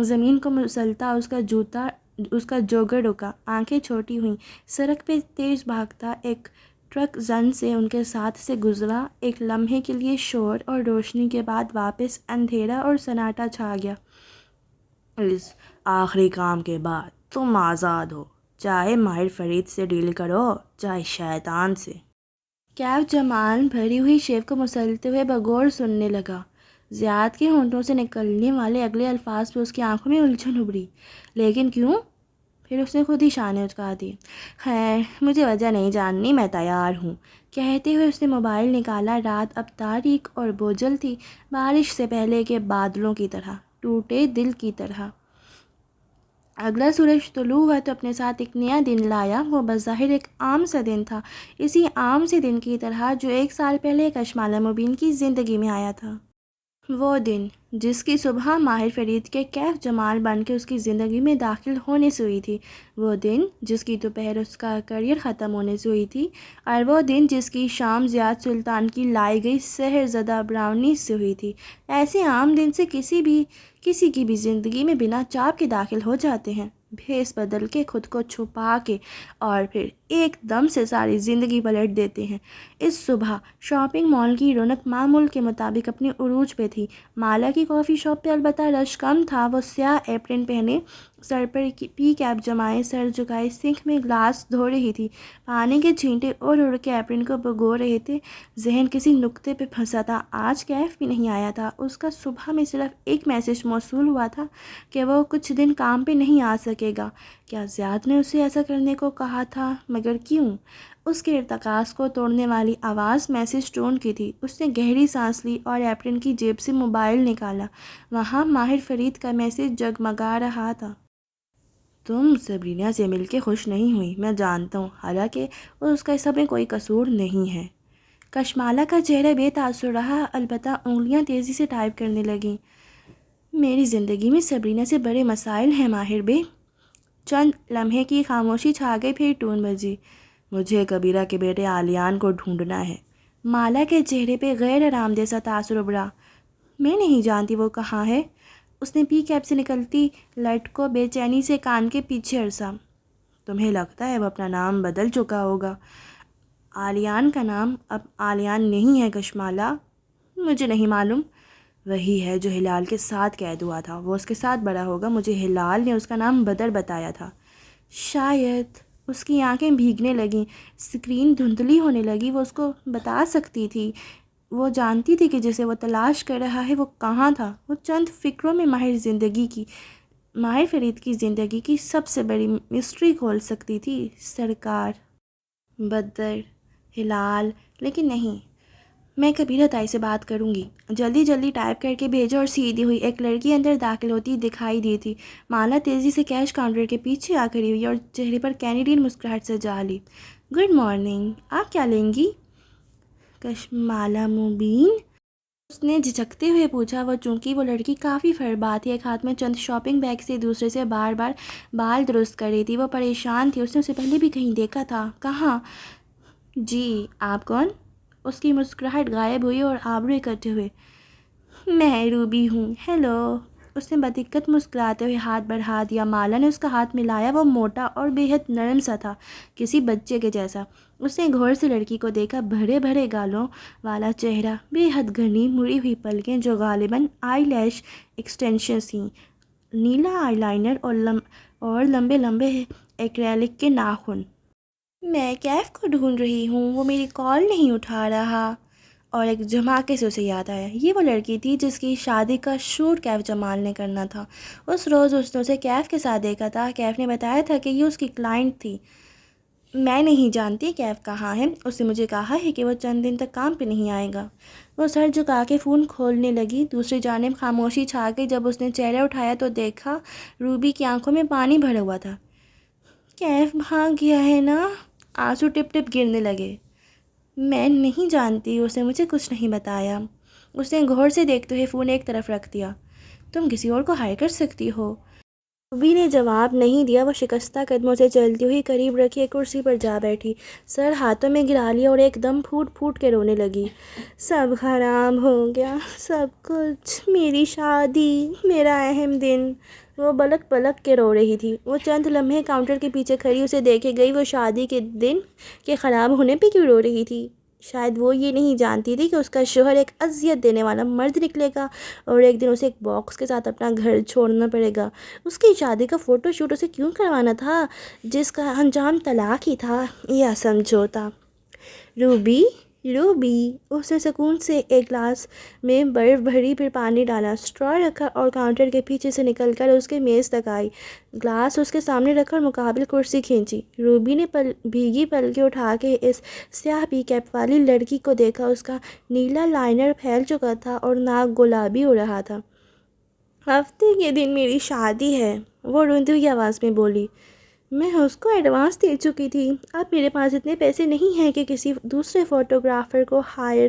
زمین کو مسلتا اس کا جوگر رکا، آنکھیں چھوٹی ہوئیں۔ سڑک پہ تیز بھاگتا ایک ٹرک زن سے ان کے ساتھ سے گزرا۔ ایک لمحے کے لیے شور اور روشنی کے بعد واپس اندھیرا اور سناٹا چھا گیا۔ اس آخری کام کے بعد تم آزاد ہو، چاہے ماہر فرید سے ڈیل کرو، چاہے شیطان سے۔ کیف جمال بھری ہوئی شیو کو مسلتے ہوئے بغور سننے لگا۔ زیاد کے ہونٹوں سے نکلنے والے اگلے الفاظ پہ اس کی آنکھوں میں الجھن ابھری۔ لیکن کیوں؟ پھر اس نے خود ہی شانے اچکا دی۔ خیر، مجھے وجہ نہیں جاننی، میں تیار ہوں۔ کہتے ہوئے اس نے موبائل نکالا۔ رات اب تاریک اور بوجھل تھی، بارش سے پہلے کے بادلوں کی طرح، ٹوٹے دل کی طرح۔ اگلا سورج طلوع ہوا تو اپنے ساتھ ایک نیا دن لایا۔ وہ بظاہر ایک عام سا دن تھا، اسی عام سے دن کی طرح جو 1 سال پہلے کشمالہ مبین کی زندگی میں آیا تھا۔ وہ دن جس کی صبح ماہر فرید کے کیف جمال بن کے اس کی زندگی میں داخل ہونے سے ہوئی تھی۔ وہ دن جس کی دوپہر اس کا کیریئر ختم ہونے سے ہوئی تھی، اور وہ دن جس کی شام زیاد سلطان کی لائی گئی سحر زدہ براؤنی سے ہوئی تھی۔ ایسے عام دن سے کسی کی بھی زندگی میں بنا چاپ کے داخل ہو جاتے ہیں، بھیس بدل کے، خود کو چھپا کے، اور پھر ایک دم سے ساری زندگی پلٹ دیتے ہیں۔ اس صبح شاپنگ مال کی رونق معمول کے مطابق اپنے عروج پہ تھی۔ مالا کی کافی شاپ پہ البتہ رش کم تھا۔ وہ سیاہ ایپرن پہنے، سر پر پی کیپ جمائے، سر جھکائے سنک میں گلاس دھو رہی تھی۔ پانی کے چھینٹے اڑ اڑ کے ایپرن کو بھگو رہے تھے۔ ذہن کسی نقطے پہ پھنسا تھا۔ آج کیف بھی نہیں آیا تھا۔ اس کا صبح میں صرف ایک میسج موصول ہوا تھا کہ وہ کچھ دن کام پہ نہیں آ سکے گا۔ کیا زیاد نے اسے ایسا کرنے کو کہا تھا؟ مگر کیوں؟ اس کے ارتکاز کو توڑنے والی آواز میسج ٹون کی تھی۔ اس نے گہری سانس لی اور ایپرن کی جیب سے موبائل نکالا۔ وہاں ماہر فرید کا میسج جگمگا رہا تھا۔ تم سبرینا سے مل کے خوش نہیں ہوئی، میں جانتا ہوں، حالانکہ اس کا اس سب میں کوئی قصور نہیں ہے۔ کشمالہ کا چہرہ بے تاثر رہا، البتہ انگلیاں تیزی سے ٹائپ کرنے لگیں۔ میری زندگی میں سبرینا سے بڑے مسائل ہیں ماہر بے۔ چند لمحے کی خاموشی چھا گئی، پھر ٹون بجی۔ مجھے کبیرہ کے بیٹے عالیان کو ڈھونڈنا ہے۔ مالا کے چہرے پہ غیر آرام دہ سا تاثر ابھرا۔ میں نہیں جانتی وہ کہاں ہے۔ اس نے پی کیپ سے نکلتی لٹ کو بے چینی سے کان کے پیچھے عرصا۔ تمہیں لگتا ہے وہ اپنا نام بدل چکا ہوگا؟ عالیان کا نام اب عالیان نہیں ہے کشمالہ۔ مجھے نہیں معلوم۔ وہی ہے جو ہلال کے ساتھ قید ہوا تھا، وہ اس کے ساتھ بڑا ہوگا۔ مجھے ہلال نے اس کا نام بدر بتایا تھا۔ شاید اس کی آنکھیں بھیگنے لگیں، اسکرین دھندلی ہونے لگی۔ وہ اس کو بتا سکتی تھی، وہ جانتی تھی کہ جسے وہ تلاش کر رہا ہے وہ کہاں تھا۔ وہ چند فکروں میں ماہر فرید کی زندگی کی سب سے بڑی مسٹری کھول سکتی تھی۔ سرکار، بدر، ہلال، لیکن نہیں، میں کبیرہ تائی سے بات کروں گی۔ جلدی ٹائپ کر کے بھیجا اور سیدھی ہوئی۔ ایک لڑکی اندر داخل ہوتی دکھائی دی تھی۔ مالا تیزی سے کیش کاؤنٹر کے پیچھے آ کھڑی ہوئی اور چہرے پر کینیڈین مسکراہٹ سجا لی۔ گڈ مارننگ، آپ کیا لیں گی؟ کشمالا مبین، اس نے جھجکتے ہوئے پوچھا۔ چونکہ وہ لڑکی کافی فربا تھی، ایک ہاتھ میں چند شاپنگ بیگ سے دوسرے سے بار بال درست کر رہی تھی۔ وہ پریشان تھی، اس نے اسے پہلے بھی کہیں دیکھا تھا۔ کہاں؟ جی، آپ کون؟ اس کی مسکراہٹ غائب ہوئی اور آبرو اکٹھے ہوئے۔ میں روبی ہوں۔ ہیلو، اس نے بدقت مسکراتے ہوئے ہاتھ بڑھا دیا۔ مالا نے اس کا ہاتھ ملایا۔ وہ موٹا اور بے حد نرم سا تھا، کسی بچے کے جیسا۔ اس نے غور سے لڑکی کو دیکھا۔ بڑے گالوں والا چہرہ، بے حد گھنی مڑی ہوئی پلکیں جو غالباً آئی لیش ایکسٹینشنز تھیں، نیلا آئی لائنر اور لمبے ایکریلک کے ناخن۔ میں کیف کو ڈھونڈ رہی ہوں، وہ میری کال نہیں اٹھا رہا۔ اور ایک دھماکے سے اسے یاد آیا، یہ وہ لڑکی تھی جس کی شادی کا شوٹ کیف جمال نے کرنا تھا۔ اس روز اس نے اسے کیف کے ساتھ دیکھا تھا۔ کیف نے بتایا تھا کہ یہ اس کی کلائنٹ تھی۔ میں نہیں جانتی کیف کہاں ہے، اس نے مجھے کہا ہے کہ وہ چند دن تک کام پہ نہیں آئے گا۔ وہ سر جھکا کے فون کھولنے لگی۔ دوسری جانب خاموشی چھا گئی۔ جب اس نے چہرہ اٹھایا تو دیکھا روبی کی آنکھوں میں پانی بھرا ہوا تھا۔ کیف بھاگ گیا ہے نا؟ آنسو ٹپ گرنے لگے۔ میں نہیں جانتی، اس نے مجھے کچھ نہیں بتایا۔ اس نے غور سے دیکھتے ہوئے فون ایک طرف رکھ دیا۔ تم کسی اور کو ہائر کر سکتی ہو۔ روبی نے جواب نہیں دیا۔ وہ شکستہ قدموں سے چلتی ہوئی قریب رکھی ایک کرسی پر جا بیٹھی، سر ہاتھوں میں گرا لیا اور ایک دم پھوٹ کے رونے لگی۔ سب خراب ہو گیا، سب کچھ، میری شادی، میرا اہم دن۔ وہ بلک کے رو رہی تھی۔ وہ چند لمحے کاؤنٹر کے پیچھے کھڑی اسے دیکھے گئی۔ وہ شادی کے دن کے خراب ہونے پہ کیوں رو رہی تھی؟ شاید وہ یہ نہیں جانتی تھی کہ اس کا شوہر ایک اذیت دینے والا مرد نکلے گا اور ایک دن اسے ایک باکس کے ساتھ اپنا گھر چھوڑنا پڑے گا۔ اس کی شادی کا فوٹو شوٹ اسے کیوں کروانا تھا، جس کا انجام طلاق ہی تھا یا سمجھوتا؟ روبی، اس نے سکون سے ایک گلاس میں برف بھری، پھر پانی ڈالا، اسٹرا رکھا اور کاؤنٹر کے پیچھے سے نکل کر اس کے میز تک آئی۔ گلاس اس کے سامنے رکھا اور مقابل کرسی کھینچی۔ روبی نے بھیگی پلکیں اٹھا کے اس سیاہ پی کیپ والی لڑکی کو دیکھا۔ اس کا نیلا لائنر پھیل چکا تھا اور ناک گلابی ہو رہا تھا۔ ہفتے کے دن میری شادی ہے، وہ روندی ہوئی آواز میں بولی۔ میں اس کو ایڈوانس دے چکی تھی۔ اب میرے پاس اتنے پیسے نہیں ہیں کہ کسی دوسرے فوٹوگرافر کو ہائر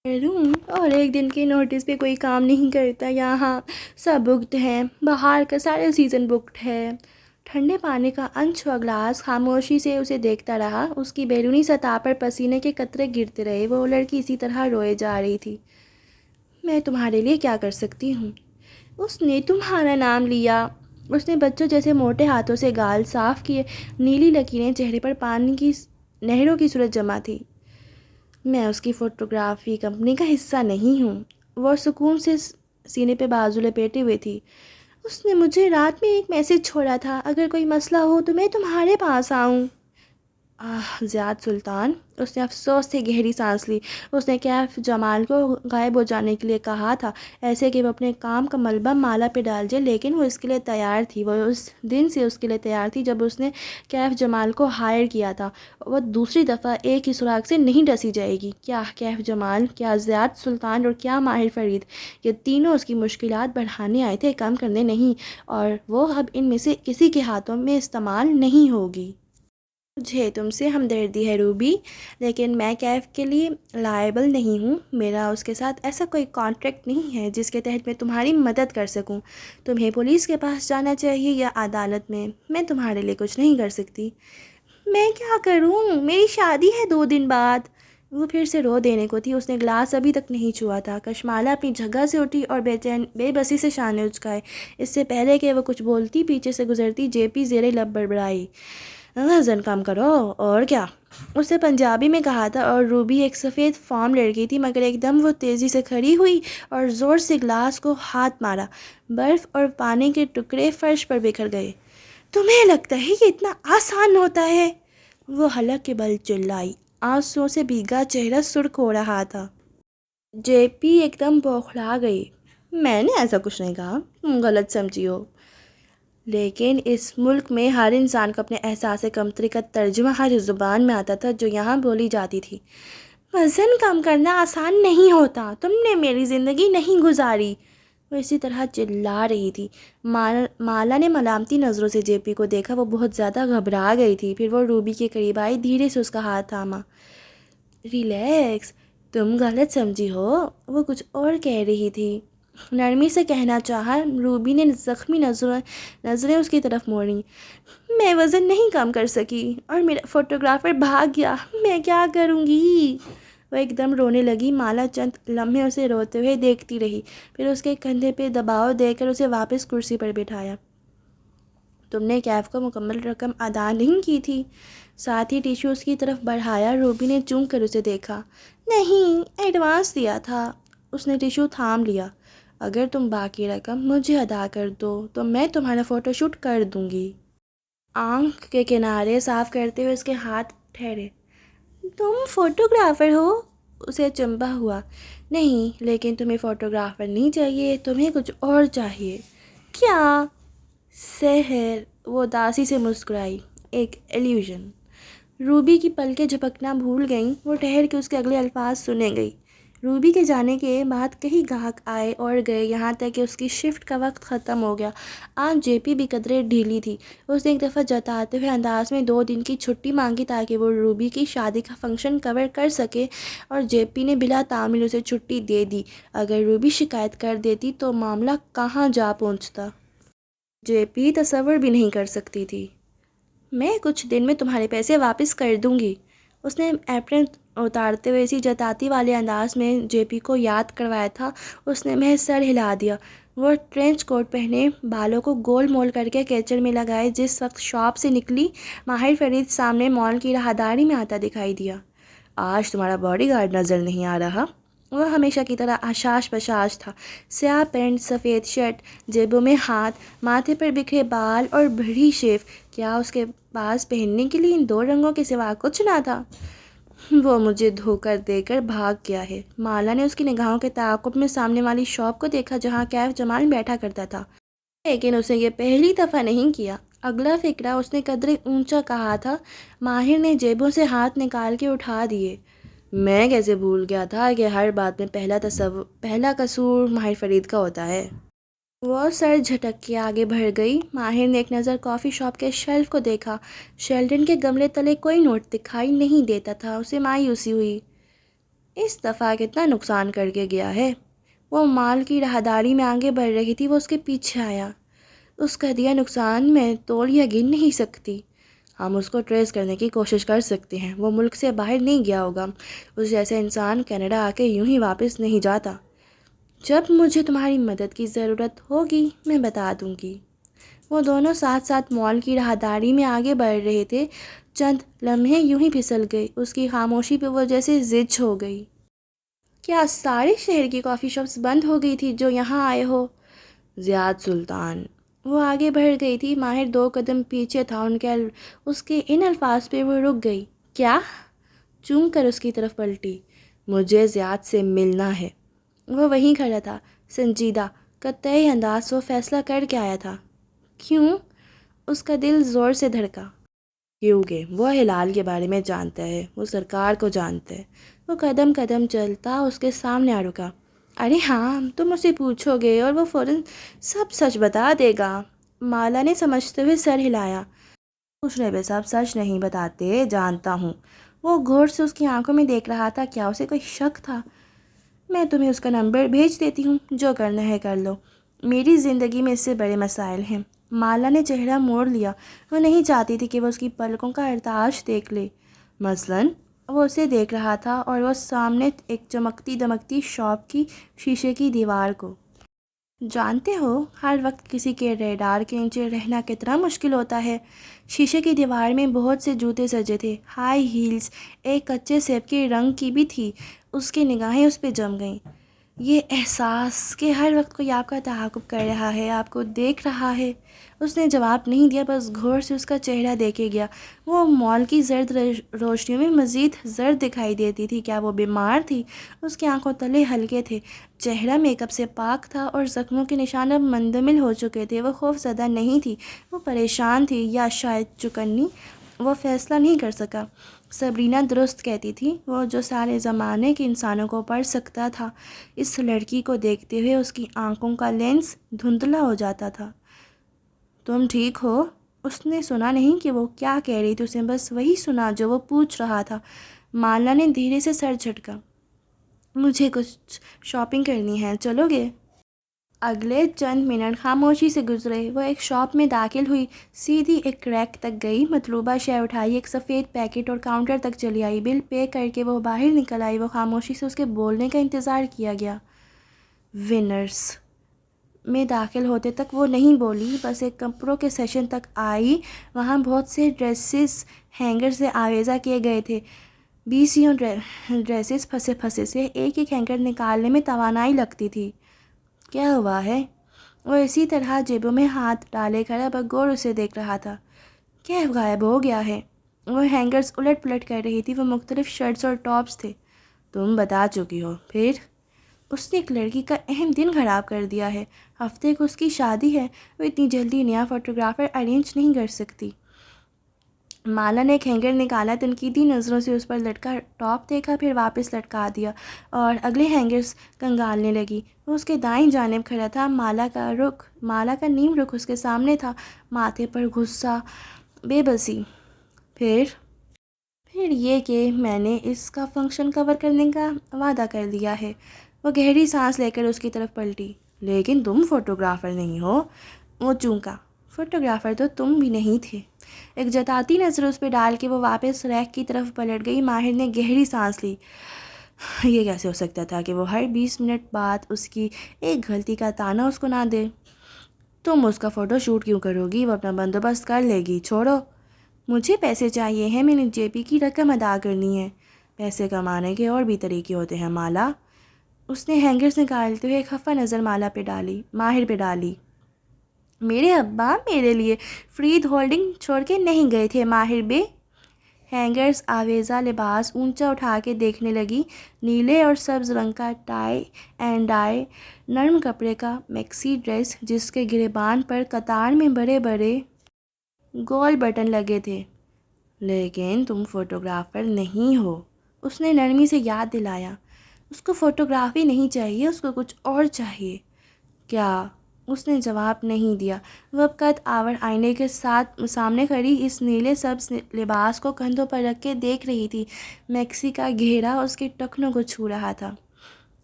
کروں، اور ایک دن کے نوٹس پہ کوئی کام نہیں کرتا۔ یہاں سب بکڈ ہے، باہر کا سارا سیزن بکڈ ہے۔ ٹھنڈے پانی کا انچھوا گلاس خاموشی سے اسے دیکھتا رہا۔ اس کی بیرونی سطح پر پسینے کے قطرے گرتے رہے۔ وہ لڑکی اسی طرح روئے جا رہی تھی۔ میں تمہارے لیے کیا کر سکتی ہوں؟ اس نے تمہارا نام لیا۔ اس نے بچوں جیسے موٹے ہاتھوں سے گال صاف کیے۔ نیلی لکیریں چہرے پر پانی کی نہروں کی صورت جمع تھی۔ میں اس کی فوٹوگرافی کمپنی کا حصہ نہیں ہوں۔ وہ سکون سے سینے پہ بازو لپیٹے ہوئے تھی۔ اس نے مجھے رات میں ایک میسج چھوڑا تھا، اگر کوئی مسئلہ ہو تو میں تمہارے پاس آؤں۔ زیاد سلطان، اس نے افسوس سے گہری سانس لی۔ اس نے کیف جمال کو غائب ہو جانے کے لیے کہا تھا، ایسے کہ وہ اپنے کام کا ملبہ مالا پہ ڈال جائے، لیکن وہ اس کے لیے تیار تھی۔ وہ اس دن سے اس کے لیے تیار تھی جب اس نے کیف جمال کو ہائر کیا تھا۔ وہ دوسری دفعہ ایک ہی سراغ سے نہیں ڈسی جائے گی۔ کیا کیف جمال، کیا زیاد سلطان اور کیا ماہر فرید، یہ تینوں اس کی مشکلات بڑھانے آئے تھے، کم کرنے نہیں، اور وہ اب ان میں سے کسی کے ہاتھوں میں استعمال نہیں ہوگی۔ مجھے تم سے ہمدردی ہے روبی، لیکن میں کیف کے لیے لائبل نہیں ہوں۔ میرا اس کے ساتھ ایسا کوئی کانٹریکٹ نہیں ہے جس کے تحت میں تمہاری مدد کر سکوں۔ تمہیں پولیس کے پاس جانا چاہیے یا عدالت میں تمہارے لیے کچھ نہیں کر سکتی۔ میں کیا کروں؟ میری شادی ہے 2 دن بعد۔ وہ پھر سے رو دینے کو تھی۔ اس نے گلاس ابھی تک نہیں چھوا تھا۔ کشمالا اپنی جگہ سے اٹھی اور بے بسی سے شانے اچکائے۔ اس سے پہلے کہ وہ کچھ بولتی، پیچھے سے گزرتی جے پی زیر لب بڑبڑائی، وزن کم کرو اور کیا، اسے پنجابی میں کہا تھا، اور روبی ایک سفید فام لڑکی تھی، مگر ایک دم وہ تیزی سے کھڑی ہوئی اور زور سے گلاس کو ہاتھ مارا، برف اور پانی کے ٹکڑے فرش پر بکھر گئے۔ تمہیں لگتا ہے یہ اتنا آسان ہوتا ہے؟ وہ حلق کے بل چلائی، آنسوؤں سے بھیگا چہرہ سرخ ہو رہا تھا۔ جے پی ایک دم بوکھلا گئی۔ میں نے ایسا کچھ نہیں کہا، تم غلط سمجھی ہو۔ لیکن اس ملک میں ہر انسان کو اپنے احساس کمتری کا ترجمہ ہر زبان میں آتا تھا جو یہاں بولی جاتی تھی۔ وزن کم کرنا آسان نہیں ہوتا، تم نے میری زندگی نہیں گزاری۔ وہ اسی طرح چلا رہی تھی۔ مالا نے ملامتی نظروں سے جے پی کو دیکھا، وہ بہت زیادہ گھبرا گئی تھی۔ پھر وہ روبی کے قریب آئی، دھیرے سے اس کا ہاتھ تھاما۔ ریلیکس، تم غلط سمجھی ہو، وہ کچھ اور کہہ رہی تھی۔ نرمی سے کہنا چاہا۔ روبی نے زخمی نظریں اس کی طرف موڑیں۔ میں وزن نہیں کم کر سکی اور میرا فوٹوگرافر بھاگ گیا، میں کیا کروں گی؟ وہ ایک دم رونے لگی۔ مالا چند لمحے اسے روتے ہوئے دیکھتی رہی، پھر اس کے کندھے پہ دباؤ دے کر اسے واپس کرسی پر بٹھایا۔ تم نے کیف کو مکمل رقم ادا نہیں کی تھی؟ ساتھ ہی ٹیشو اس کی طرف بڑھایا۔ روبی نے چونک کر اسے دیکھا۔ نہیں، ایڈوانس دیا تھا۔ اس نے ٹیشو تھام لیا۔ اگر تم باقی رقم مجھے ادا کر دو تو میں تمہارا فوٹو شوٹ کر دوں گی۔ آنکھ کے کنارے صاف کرتے ہوئے اس کے ہاتھ ٹھہرے۔ تم فوٹوگرافر ہو؟ اسے چنبھا ہوا۔ نہیں، لیکن تمہیں فوٹوگرافر نہیں چاہیے، تمہیں کچھ اور چاہیے۔ کیا؟ سحر، وہ اداسی سے مسکرائی۔ ایک ایلیوژن۔ روبی کی پلکیں جھپکنا بھول گئیں، وہ ٹھہر کے اس کے اگلے الفاظ سنے گئی۔ روبی کے جانے کے بعد کئی گاہک آئے اور گئے، یہاں تک کہ اس کی شفٹ کا وقت ختم ہو گیا۔ آج جے پی بھی قدرے ڈھیلی تھی۔ اس نے ایک دفعہ جتاتے ہوئے انداز میں 2 دن کی چھٹی مانگی تاکہ وہ روبی کی شادی کا فنکشن کور کر سکے، اور جے پی نے بلا تعمیل اسے چھٹی دے دی۔ اگر روبی شکایت کر دیتی تو معاملہ کہاں جا پہنچتا؟ جے پی تصور بھی نہیں کر سکتی تھی۔ میں کچھ دن میں تمہارے پیسے واپس کر دوں گی۔ اس نے ایپرن اتارتے ہوئے اسی جتاتی والے انداز میں جے پی کو یاد کروایا تھا۔ اس نے محض سر ہلا دیا۔ وہ ٹرینچ کوٹ پہنے، بالوں کو گول مول کر کے کیچڑ میں لگائے جس وقت شاپ سے نکلی، ماہر فرید سامنے مال کی راہداری میں آتا دکھائی دیا۔ آج تمہارا باڈی گارڈ نظر نہیں آ رہا؟ وہ ہمیشہ کی طرح آشاش پشاش تھا۔ سیاہ پینٹ، سفید شرٹ، جیبوں میں ہاتھ، ماتھے پر بکھرے بال اور بڑی شیو۔ کیا اس کے پاس پہننے کے لیے ان 2 رنگوں کے سوا کچھ نہ تھا؟ وہ مجھے دھوکہ دے کر بھاگ گیا ہے۔ مالا نے اس کی نگاہوں کے تعاقب میں سامنے والی شاپ کو دیکھا جہاں کیف جمال بیٹھا کرتا تھا، لیکن اس نے یہ پہلی دفعہ نہیں کیا۔ اگلا فقرہ اس نے قدرے اونچا کہا تھا۔ ماہر نے جیبوں سے ہاتھ نکال کے اٹھا دیے۔ میں کیسے بھول گیا تھا کہ ہر بات میں پہلا قصور ماہر فرید کا ہوتا ہے۔ وہ سر جھٹک کے آگے بڑھ گئی۔ ماہر نے ایک نظر کافی شاپ کے شیلف کو دیکھا۔ شیلڈن کے گملے تلے کوئی نوٹ دکھائی نہیں دیتا تھا۔ اسے مایوسی ہوئی۔ اس دفعہ کتنا نقصان کر کے گیا ہے؟ وہ مال کی راہداری میں آگے بڑھ رہی تھی، وہ اس کے پیچھے آیا۔ اس کا دیا نقصان میں تول یا گن نہیں سکتی۔ ہم اس کو ٹریس کرنے کی کوشش کر سکتے ہیں۔ وہ ملک سے باہر نہیں گیا ہوگا۔ اس جیسا انسان کینیڈا آ کے یوں ہی واپس نہیں جاتا۔ جب مجھے تمہاری مدد کی ضرورت ہوگی میں بتا دوں گی۔ وہ دونوں ساتھ ساتھ مال کی راہداری میں آگے بڑھ رہے تھے۔ چند لمحے یوں ہی پھسل گئے۔ اس کی خاموشی پہ وہ جیسے زج ہو گئی۔ کیا سارے شہر کی کافی شاپس بند ہو گئی تھی جو یہاں آئے ہو؟ زیاد سلطان۔ وہ آگے بڑھ گئی تھی۔ ماہر 2 قدم پیچھے تھا۔ اس کے ان الفاظ پہ وہ رک گئی۔ کیا؟ چونک کر اس کی طرف پلٹی۔ مجھے زیاد سے ملنا ہے۔ وہ وہیں کھڑا تھا، سنجیدہ، قطعی انداز۔ وہ فیصلہ کر کے آیا تھا۔ کیوں؟ اس کا دل زور سے دھڑکا۔ کیونکہ وہ ہلال کے بارے میں جانتا ہے، وہ سرکار کو جانتا ہے۔ وہ قدم قدم چلتا اس کے سامنے آ رکا۔ ارے ہاں، تم اسے پوچھو گے اور وہ فوراً سب سچ بتا دے گا۔ مالا نے سمجھتے ہوئے سر ہلایا۔ پوچھنے پہ سب سچ نہیں بتاتے، جانتا ہوں۔ وہ غور سے اس کی آنکھوں میں دیکھ رہا تھا۔ کیا اسے کوئی شک تھا؟ میں تمہیں اس کا نمبر بھیج دیتی ہوں، جو کرنا ہے کر لو۔ میری زندگی میں اس سے بڑے مسائل ہیں۔ مالا نے چہرہ موڑ لیا۔ وہ نہیں چاہتی تھی کہ وہ اس کی پلکوں کا ارتعاش دیکھ لے۔ مثلاً وہ اسے دیکھ رہا تھا اور وہ سامنے ایک چمکتی دمکتی شاپ کی شیشے کی دیوار کو۔ جانتے ہو ہر وقت کسی کے ریڈار کے نیچے رہنا کتنا مشکل ہوتا ہے۔ شیشے کی دیوار میں بہت سے جوتے سجے تھے، ہائی ہیلز، ایک کچے سیب کے رنگ کی بھی تھی۔ اس کی نگاہیں اس پہ جم گئیں۔ یہ احساس کہ ہر وقت کوئی آپ کا تعاقب کر رہا ہے، آپ کو دیکھ رہا ہے۔ اس نے جواب نہیں دیا، بس غور سے اس کا چہرہ دیکھے گیا۔ وہ مال کی زرد روشنیوں میں مزید زرد دکھائی دیتی تھی۔ کیا وہ بیمار تھی؟ اس کی آنکھوں تلے ہلکے تھے، چہرہ میک اپ سے پاک تھا اور زخموں کے نشان اب مندمل ہو چکے تھے۔ وہ خوف زدہ نہیں تھی، وہ پریشان تھی، یا شاید چکنی۔ وہ فیصلہ نہیں کر سکا۔ سبرینہ درست کہتی تھی، وہ جو سارے زمانے کے انسانوں کو پڑھ سکتا تھا، اس لڑکی کو دیکھتے ہوئے اس کی آنکھوں کا لینس دھندلا ہو جاتا تھا۔ تم ٹھیک ہو؟ اس نے سنا نہیں کہ وہ کیا کہہ رہی تھی، اس نے بس وہی سنا جو وہ پوچھ رہا تھا۔ مالا نے دھیرے سے سر جھٹکا۔ مجھے کچھ شاپنگ کرنی ہے، چلو گے؟ اگلے چند منٹ خاموشی سے گزرے۔ وہ ایک شاپ میں داخل ہوئی، سیدھی ایک ریک تک گئی، مطلوبہ شے اٹھائی، ایک سفید پیکٹ اور کاؤنٹر تک چلی آئی۔ بل پے کر کے وہ باہر نکل آئی۔ وہ خاموشی سے اس کے بولنے کا انتظار کیا گیا۔ ونرز میں داخل ہوتے تک وہ نہیں بولی، بس ایک کپڑوں کے سیکشن تک آئی۔ وہاں بہت سے ڈریسز ہینگر سے آویزہ کیے گئے تھے، 20 ڈریسز پھنسے پھنسے سے۔ ایک ایک ہینگر نکالنے میں توانائی لگتی تھی۔ کیا ہوا ہے؟ وہ اسی طرح جیبوں میں ہاتھ ڈالے کھڑا بغور اسے دیکھ رہا تھا۔ کیف غائب ہو گیا ہے؟ وہ ہینگرز الٹ پلٹ کر رہی تھی، وہ مختلف شرٹس اور ٹاپس تھے۔ تم بتا چکی ہو، پھر؟ اس نے ایک لڑکی کا اہم دن خراب کر دیا ہے۔ ہفتے کو اس کی شادی ہے، وہ اتنی جلدی نیا فوٹوگرافر ارینج نہیں کر سکتی۔ مالا نے ایک ہینگر نکالا، تنقیدی نظروں سے اس پر لٹکا ٹاپ دیکھا، پھر واپس لٹکا دیا اور اگلے ہینگرز کنگالنے لگی۔ وہ اس کے دائیں جانب کھڑا تھا، مالا کا نیم رخ اس کے سامنے تھا، ماتھے پر غصہ، بے بسی۔ پھر یہ کہ میں نے اس کا فنکشن کور کرنے کا وعدہ کر لیا ہے۔ وہ گہری سانس لے کر اس کی طرف پلٹی۔ لیکن تم فوٹوگرافر نہیں ہو۔ وہ چونکا۔ فوٹوگرافر تو تم بھی نہیں تھے۔ ایک جتاتی نظر اس پہ ڈال کے وہ واپس ریک کی طرف پلٹ گئی۔ ماہر نے گہری سانس لی۔ یہ کیسے ہو سکتا تھا کہ وہ ہر 20 منٹ بعد اس کی ایک غلطی کا طعنہ اس کو نہ دے؟ تم اس کا فوٹو شوٹ کیوں کرو گی؟ وہ اپنا بندوبست کر لے گی، چھوڑو۔ مجھے پیسے چاہیے ہیں، میں نے جے پی کی رقم ادا کرنی ہے۔ پیسے کمانے کے اور بھی طریقے ہوتے ہیں مالا۔ اس نے ہینگرز نکالتے ہوئے ایک خفا نظر ماہر پہ ڈالی۔ میرے ابا میرے لیے فرید ہولڈنگ چھوڑ کے نہیں گئے تھے ماہر بے۔ ہینگرز آویزہ لباس اونچا اٹھا کے دیکھنے لگی۔ نیلے اور سبز رنگ کا ٹائی اینڈ ڈائی نرم کپڑے کا میکسی ڈریس، جس کے گریبان پر قطار میں بڑے بڑے گول بٹن لگے تھے۔ لیکن تم فوٹوگرافر نہیں ہو، اس نے نرمی سے یاد دلایا۔ اس کو فوٹوگرافی نہیں چاہیے، اس کو کچھ اور چاہیے۔ کیا؟ اس نے جواب نہیں دیا۔ وہ اب قد آور آئینے کے سامنے کھڑی اس نیلے سبز لباس کو کندھوں پر رکھ کے دیکھ رہی تھی۔ میکسی کا گھیرا اس کے ٹخنوں کو چھو رہا تھا۔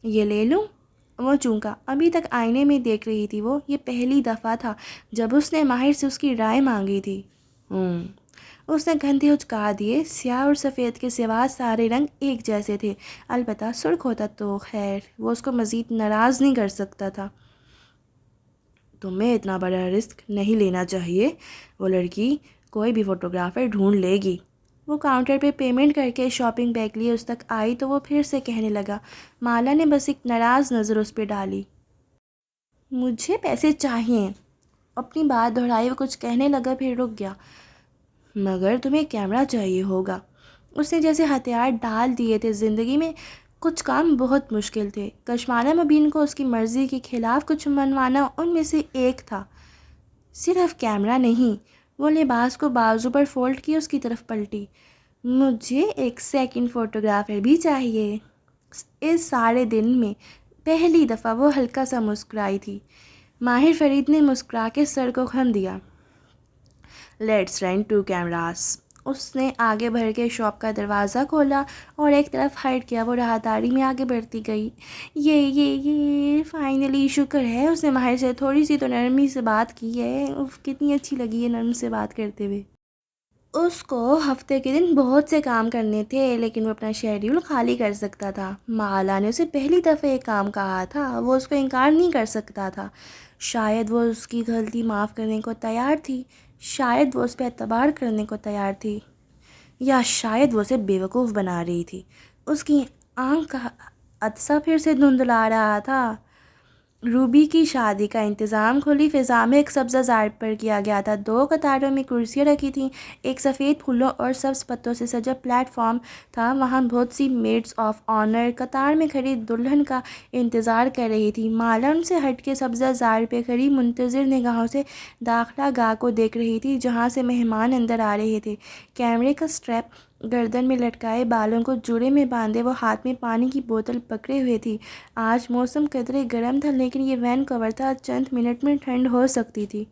یہ لے لوں؟ وہ چونکا۔ ابھی تک آئینے میں دیکھ رہی تھی وہ۔ یہ پہلی دفعہ تھا جب اس نے ماہر سے اس کی رائے مانگی تھی۔ اس نے کندھے اچکا دیے۔ سیاہ اور سفید کے سوا سارے رنگ ایک جیسے تھے، البتہ سرخ ہوتا تو خیر۔ وہ اس کو مزید ناراض نہیں کر سکتا تھا۔ تمہیں اتنا بڑا رسک نہیں لینا چاہیے، وہ لڑکی کوئی بھی فوٹوگرافر ڈھونڈ لے گی۔ وہ کاؤنٹر پہ پیمنٹ کر کے شاپنگ بیگ لیے اس تک آئی تو وہ پھر سے کہنے لگا۔ مالا نے بس ایک ناراض نظر اس پہ ڈالی۔ مجھے پیسے چاہیے، اپنی بات دہرائی۔ وہ کچھ کہنے لگا، پھر رک گیا۔ مگر تمہیں کیمرہ چاہیے ہوگا۔ اس نے جیسے ہتھیار ڈال دیے تھے۔ زندگی میں کچھ کام بہت مشکل تھے۔ کشمانہ مبین کو اس کی مرضی کے خلاف کچھ منوانا ان میں سے ایک تھا۔ صرف کیمرہ نہیں۔ وہ لباس کو بازو پر فولڈ کی اس کی طرف پلٹی۔ مجھے ایک سیکنڈ فوٹوگرافر بھی چاہیے۔ اس سارے دن میں پہلی دفعہ وہ ہلکا سا مسکرائی تھی۔ ماہر فرید نے مسکرا کے سر کو خم دیا۔ Let's rent 2 cameras. اس نے آگے بڑھ کے شاپ کا دروازہ کھولا اور ایک طرف ہٹ کیا۔ وہ راہداری میں آگے بڑھتی گئی۔ یہ فائنلی شکر ہے اس نے ماہر سے تھوڑی سی تو نرمی سے بات کی ہے۔ کتنی اچھی لگی ہے نرم سے بات کرتے ہوئے۔ اس کو ہفتے کے دن بہت سے کام کرنے تھے، لیکن وہ اپنا شیڈیول خالی کر سکتا تھا۔ مالا نے اسے پہلی دفعہ ایک کام کہا تھا، وہ اس کو انکار نہیں کر سکتا تھا۔ شاید وہ اس کی غلطی معاف کرنے کو تیار تھی، شاید وہ اس پہ اعتبار کرنے کو تیار تھی، یا شاید وہ اسے بیوقوف بنا رہی تھی۔ اس کی آنکھ کا عدسہ پھر سے دھندلا رہا تھا۔ روبی کی شادی کا انتظام کھلی فضا میں ایک سبزہ زار پر کیا گیا تھا۔ 2 قطاروں میں کرسیاں رکھی تھیں، ایک سفید پھولوں اور سبز پتوں سے سجا پلیٹ فارم تھا۔ وہاں بہت سی میڈس آف آنر قطار میں کھڑی دلہن کا انتظار کر رہی تھی۔ مالا ان سے ہٹ کے سبزہ زار پہ کھڑی منتظر نگاہوں سے داخلہ گاہ کو دیکھ رہی تھی، جہاں سے مہمان اندر آ رہے تھے۔ کیمرے کا سٹریپ گردن میں لٹکائے، بالوں کو جوڑے میں باندھے، وہ ہاتھ میں پانی کی بوتل پکڑے ہوئے تھی۔ آج موسم قدرے گرم تھا، لیکن یہ وینکوور تھا، چند منٹ میں ٹھنڈ ہو سکتی تھی۔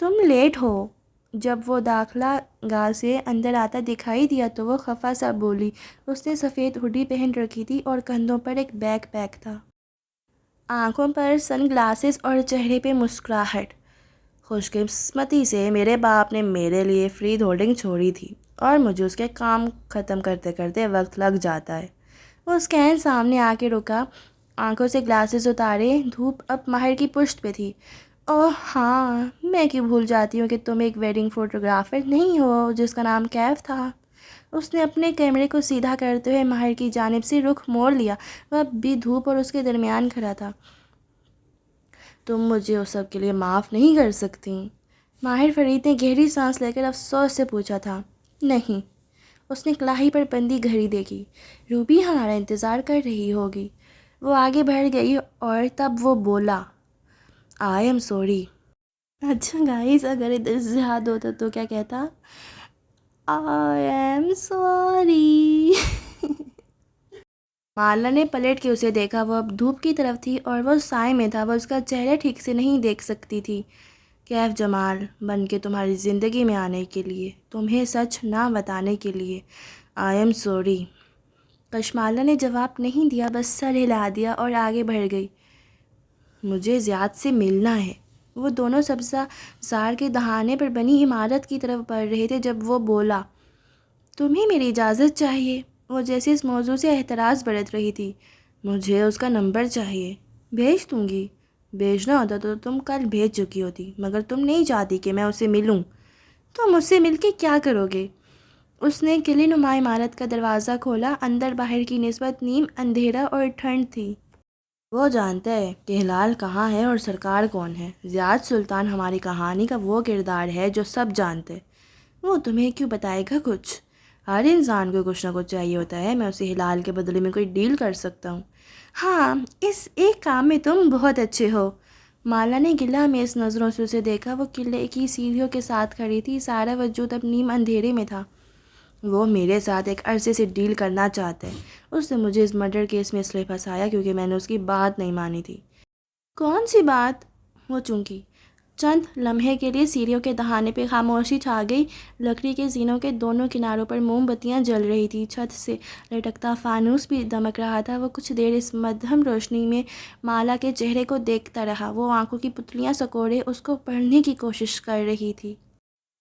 تم لیٹ ہو۔ جب وہ داخلہ گاہ سے اندر آتا دکھائی دیا تو وہ خفا سا بولی۔ اس نے سفید ہوڈی پہن رکھی تھی اور کندھوں پر ایک بیک پیک تھا، آنکھوں پر سن گلاسز اور چہرے پہ مسکراہٹ۔ خوش قسمتی سے میرے باپ نے میرے لیے فری ہولڈنگ چھوڑی تھی اور مجھے اس کے کام ختم کرتے کرتے وقت لگ جاتا ہے۔ وہ اسکین سامنے آ کے رکا، آنکھوں سے گلاسز اتارے۔ دھوپ اب ماہر کی پشت پہ تھی۔ اوہ ہاں، میں کیوں بھول جاتی ہوں کہ تم ایک ویڈنگ فوٹوگرافر نہیں ہو جس کا نام کیف تھا۔ اس نے اپنے کیمرے کو سیدھا کرتے ہوئے ماہر کی جانب سے رخ موڑ لیا۔ وہ اب بھی دھوپ اور اس کے درمیان کھڑا تھا۔ تم مجھے اس سب کے لیے معاف نہیں کر سکتی؟ ماہر فرید نے گہری سانس لے کر افسوس سے پوچھا تھا۔ نہیں۔ اس نے کلاہی پر بندھی گھڑی دیکھی۔ روبی ہمارا انتظار کر رہی ہوگی۔ وہ آگے بڑھ گئی اور تب وہ بولا، آئی ایم سوری۔ اچھا گائز، اگر ادھر زیادہ ہوتا تو کیا کہتا؟ I am sorry. مالا نے پلٹ کے اسے دیکھا۔ وہ اب دھوپ کی طرف تھی اور وہ سائے میں تھا۔ وہ اس کا چہرہ ٹھیک سے نہیں دیکھ سکتی تھی۔ کیف جمال بن کے تمہاری زندگی میں آنے کے لیے، تمہیں سچ نہ بتانے کے لیے، آئی ایم سوری۔ کشمالا نے جواب نہیں دیا، بس سر ہلا دیا اور آگے بڑھ گئی۔ مجھے زیاد سے ملنا ہے۔ وہ دونوں سبزہ زار کے دہانے پر بنی عمارت کی طرف بڑھ رہے تھے جب وہ بولا، تمہیں میری اجازت چاہیے۔ وہ جیسے اس موضوع سے احتراز برت رہی تھی۔ مجھے اس کا نمبر چاہیے۔ بھیج دوں گی۔ بھیجنا ہوتا تو تم کل بھیج چکی ہوتی، مگر تم نہیں چاہتی کہ میں اسے ملوں۔ تم اس سے مل کے کیا کرو گے؟ اس نے قلعے نما عمارت کا دروازہ کھولا۔ اندر باہر کی نسبت نیم اندھیرا اور ٹھنڈ تھی۔ وہ جانتا ہے کہ ہلال کہاں ہے اور سرکار کون ہے۔ زیاد سلطان ہماری کہانی کا وہ کردار ہے جو سب جانتے۔ وہ تمہیں کیوں بتائے گا کچھ؟ ہر انسان کو کچھ نہ کچھ چاہیے ہوتا ہے۔ میں اسے ہلال کے بدلے میں کوئی ڈیل کر سکتا ہوں۔ ہاں، اس ایک کام میں تم بہت اچھے ہو۔ مالا نے گلہ میں اس نظروں سے اسے دیکھا۔ وہ قلعے کی سیڑھیوں کے ساتھ کھڑی تھی، سارا وجود اب نیم اندھیرے میں تھا۔ وہ میرے ساتھ ایک عرصے سے ڈیل کرنا چاہتا ہے۔ اس نے مجھے اس مرڈر کیس میں اس لیے پھنسایا کیونکہ میں نے اس کی بات نہیں مانی تھی۔ کون سی بات؟ وہ چونکی۔ چند لمحے کے لیے سیڑھیوں کے دہانے پہ خاموشی چھا گئی۔ لکڑی کے زینوں کے دونوں کناروں پر موم بتیاں جل رہی تھیں۔ چھت سے لٹکتا فانوس بھی دمک رہا تھا۔ وہ کچھ دیر اس مدھم روشنی میں مالا کے چہرے کو دیکھتا رہا۔ وہ آنکھوں کی پتلیاں سکوڑے اس کو پڑھنے کی کوشش کر رہی تھی۔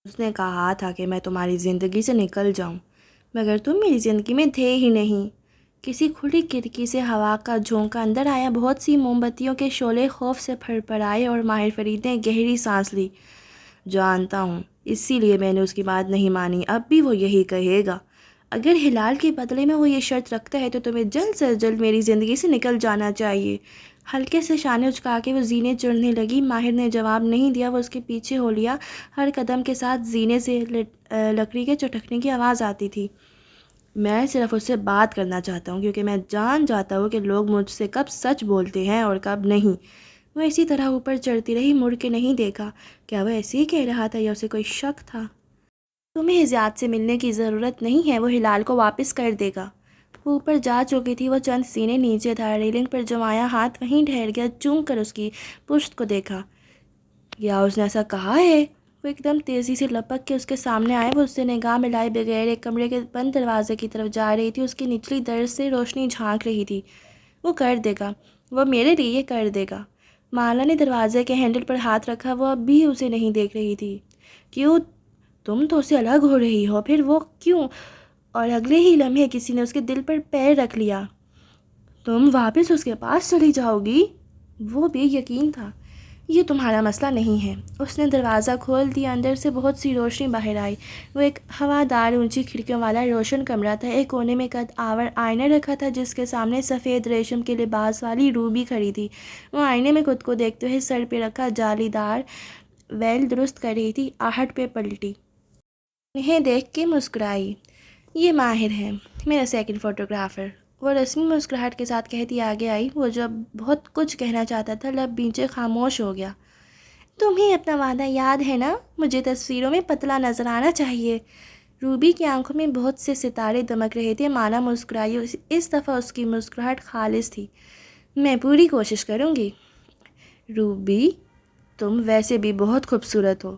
اس نے کہا تھا کہ میں تمہاری زندگی سے نکل جاؤں، مگر تم میری زندگی میں تھے ہی نہیں۔ کسی کھلی کھڑکی سے ہوا کا جھونکا اندر آیا۔ بہت سی موم بتیوں کے شعلے خوف سے پھڑ پھڑ آئے اور ماہر فرید نے گہری سانس لی۔ جانتا ہوں، اسی لیے میں نے اس کی بات نہیں مانی۔ اب بھی وہ یہی کہے گا۔ اگر ہلال کے بدلے میں وہ یہ شرط رکھتا ہے تو تمہیں جلد سے جلد میری زندگی سے نکل جانا چاہیے۔ ہلکے سے شانے اچکا کے وہ زینے چڑھنے لگی۔ ماہر نے جواب نہیں دیا۔ وہ اس کے پیچھے ہو لیا۔ ہر قدم کے ساتھ زینے سے لکڑی کے چٹکنے کی آواز آتی تھی۔ میں صرف اس سے بات کرنا چاہتا ہوں کیونکہ میں جان جاتا ہوں کہ لوگ مجھ سے کب سچ بولتے ہیں اور کب نہیں۔ وہ اسی طرح اوپر چڑھتی رہی، مڑ کے نہیں دیکھا۔ کیا وہ ایسے ہی کہہ رہا تھا یا اسے کوئی شک تھا؟ تمہیں زیاد سے ملنے کی ضرورت نہیں ہے، وہ ہلال کو واپس کر دے گا۔ وہ اوپر جا چکی تھی۔ وہ چند سینے نیچے تھا، ریلنگ پر جمایا ہاتھ وہیں ٹھہر گیا۔ چونک کر اس کی پشت کو دیکھا۔ کیا اس نے ایسا کہا ہے؟ وہ ایک دم تیزی سے لپک کے اس کے سامنے آئے۔ وہ اس سے نگاہ ملائے بغیر ایک کمرے کے بند دروازے کی طرف جا رہی تھی۔ اس کی نچلی درز سے روشنی جھانک رہی تھی۔ وہ کر دے گا، وہ میرے لیے یہ کر دے گا۔ مالا نے دروازے کے ہینڈل پر ہاتھ رکھا۔ وہ اب بھی اسے نہیں دیکھ رہی تھی۔ کیوں تم تو اسے الگ ہو رہی ہو، پھر وہ کیوں؟ اور اگلے ہی لمحے کسی نے اس کے دل پر پیر رکھ لیا۔ تم واپس اس کے پاس چلی جاؤ گی؟ وہ بے یقین تھا۔ یہ تمہارا مسئلہ نہیں ہے۔ اس نے دروازہ کھول دیا، اندر سے بہت سی روشنی باہر آئی۔ وہ ایک ہوادار اونچی کھڑکیوں والا روشن کمرہ تھا۔ ایک کونے میں قد آور آئینہ رکھا تھا جس کے سامنے سفید ریشم کے لباس والی روبی کھڑی تھی۔ وہ آئینے میں خود کو دیکھتے ہوئے سر پہ رکھا جالی دار ویل درست کر رہی تھی۔ آہٹ پہ پلٹی، انہیں دیکھ کے مسکرائی۔ یہ ماہر ہے، میرا سیکنڈ فوٹوگرافر، وہ رسمی مسکراہٹ کے ساتھ کہتی آگے آئی۔ وہ جب بہت کچھ کہنا چاہتا تھا، لب بیچے خاموش ہو گیا۔ تمہیں اپنا وعدہ یاد ہے نا؟ مجھے تصویروں میں پتلا نظر آنا چاہیے۔ روبی کی آنکھوں میں بہت سے ستارے دمک رہے تھے۔ مالا مسکرائی، اس دفعہ اس کی مسکراہٹ خالص تھی۔ میں پوری کوشش کروں گی۔ روبی، تم ویسے بھی بہت خوبصورت ہو۔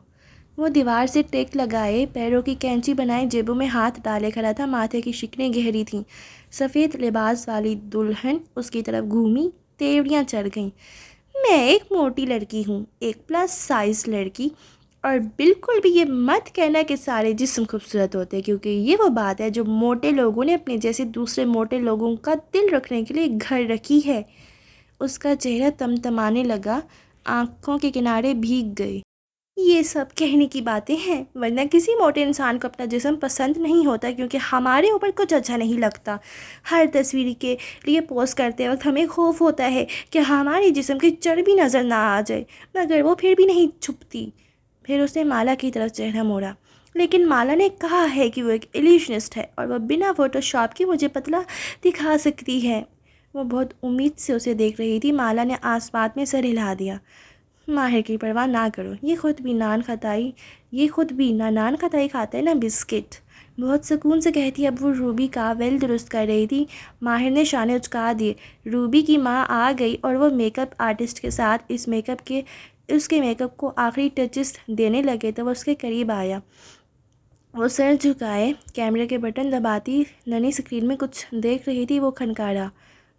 وہ دیوار سے ٹیک لگائے، پیروں کی کینچی بنائے، جیبوں میں ہاتھ ڈالے کھڑا تھا۔ ماتھے کی شکلیں گہری تھیں۔ سفید لباس والی دلہن اس کی طرف گھومی، تیوریاں چڑھ گئیں۔ میں ایک موٹی لڑکی ہوں، ایک پلس سائز لڑکی، اور بالکل بھی یہ مت کہنا کہ سارے جسم خوبصورت ہوتے، کیونکہ یہ وہ بات ہے جو موٹے لوگوں نے اپنے جیسے دوسرے موٹے لوگوں کا دل رکھنے کے لیے گھر رکھی ہے۔ اس کا چہرہ تمتمانے لگا، آنکھوں کے کنارے بھیگ گئے۔ یہ سب کہنے کی باتیں ہیں، ورنہ کسی موٹے انسان کو اپنا جسم پسند نہیں ہوتا، کیونکہ ہمارے اوپر کچھ اچھا نہیں لگتا۔ ہر تصویر کے لیے پوز کرتے وقت ہمیں خوف ہوتا ہے کہ ہمارے جسم کی چربی نظر نہ آ جائے، مگر وہ پھر بھی نہیں چھپتی۔ پھر اس نے مالا کی طرف چہرہ موڑا۔ لیکن مالا نے کہا ہے کہ وہ ایک ایلیوشنسٹ ہے، اور وہ بنا فوٹو شاپ کے مجھے پتلا دکھا سکتی ہے۔ وہ بہت امید سے اسے دیکھ رہی تھی۔ مالا نے آسپات میں سر ہلا دیا۔ ماہر کی پرواہ نہ کرو، یہ خود بھی نہ نان کھتائی کھاتا ہے نہ بسکٹ۔ بہت سکون سے کہتی اب وہ روبی کا ویل درست کر رہی تھی۔ ماہر نے شانے اچکا دیے۔ روبی کی ماں آ گئی اور وہ میک اپ آرٹسٹ کے ساتھ اس کے میک اپ کو آخری ٹچز دینے لگے تو وہ اس کے قریب آیا۔ وہ سر جھکائے کیمرے کے بٹن دباتی ننھی اسکرین میں کچھ دیکھ رہی تھی۔ وہ کھنکارا،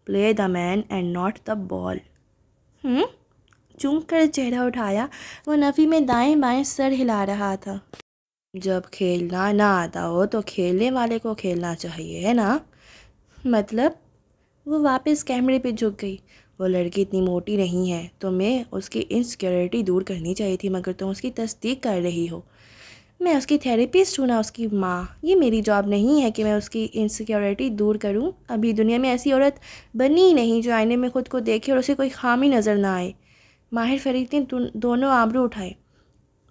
پلے دا مین اینڈ ناٹ دا بال۔ چونک کر چہرہ اٹھایا۔ وہ نفی میں دائیں بائیں سر ہلا رہا تھا۔ جب کھیلنا نہ آتا ہو تو کھیلنے والے کو کھیلنا چاہیے، ہے نا؟ مطلب؟ وہ واپس کیمرے پہ جھک گئی۔ وہ لڑکی اتنی موٹی نہیں ہے، تمہیں اس کی انسیکیورٹی دور کرنی چاہیے تھی، مگر تم اس کی تصدیق کر رہی ہو۔ میں اس کی تھیراپسٹ ہوں، نہ اس کی ماں۔ یہ میری جاب نہیں ہے کہ میں اس کی انسیکیورٹی دور کروں۔ ابھی دنیا میں ایسی عورت بنی ہی نہیں جو آئینے میں خود کو دیکھے اور اسے کوئی خامی نظر نہ آئے۔ ماہر فرید نے دونوں آبرو اٹھائے۔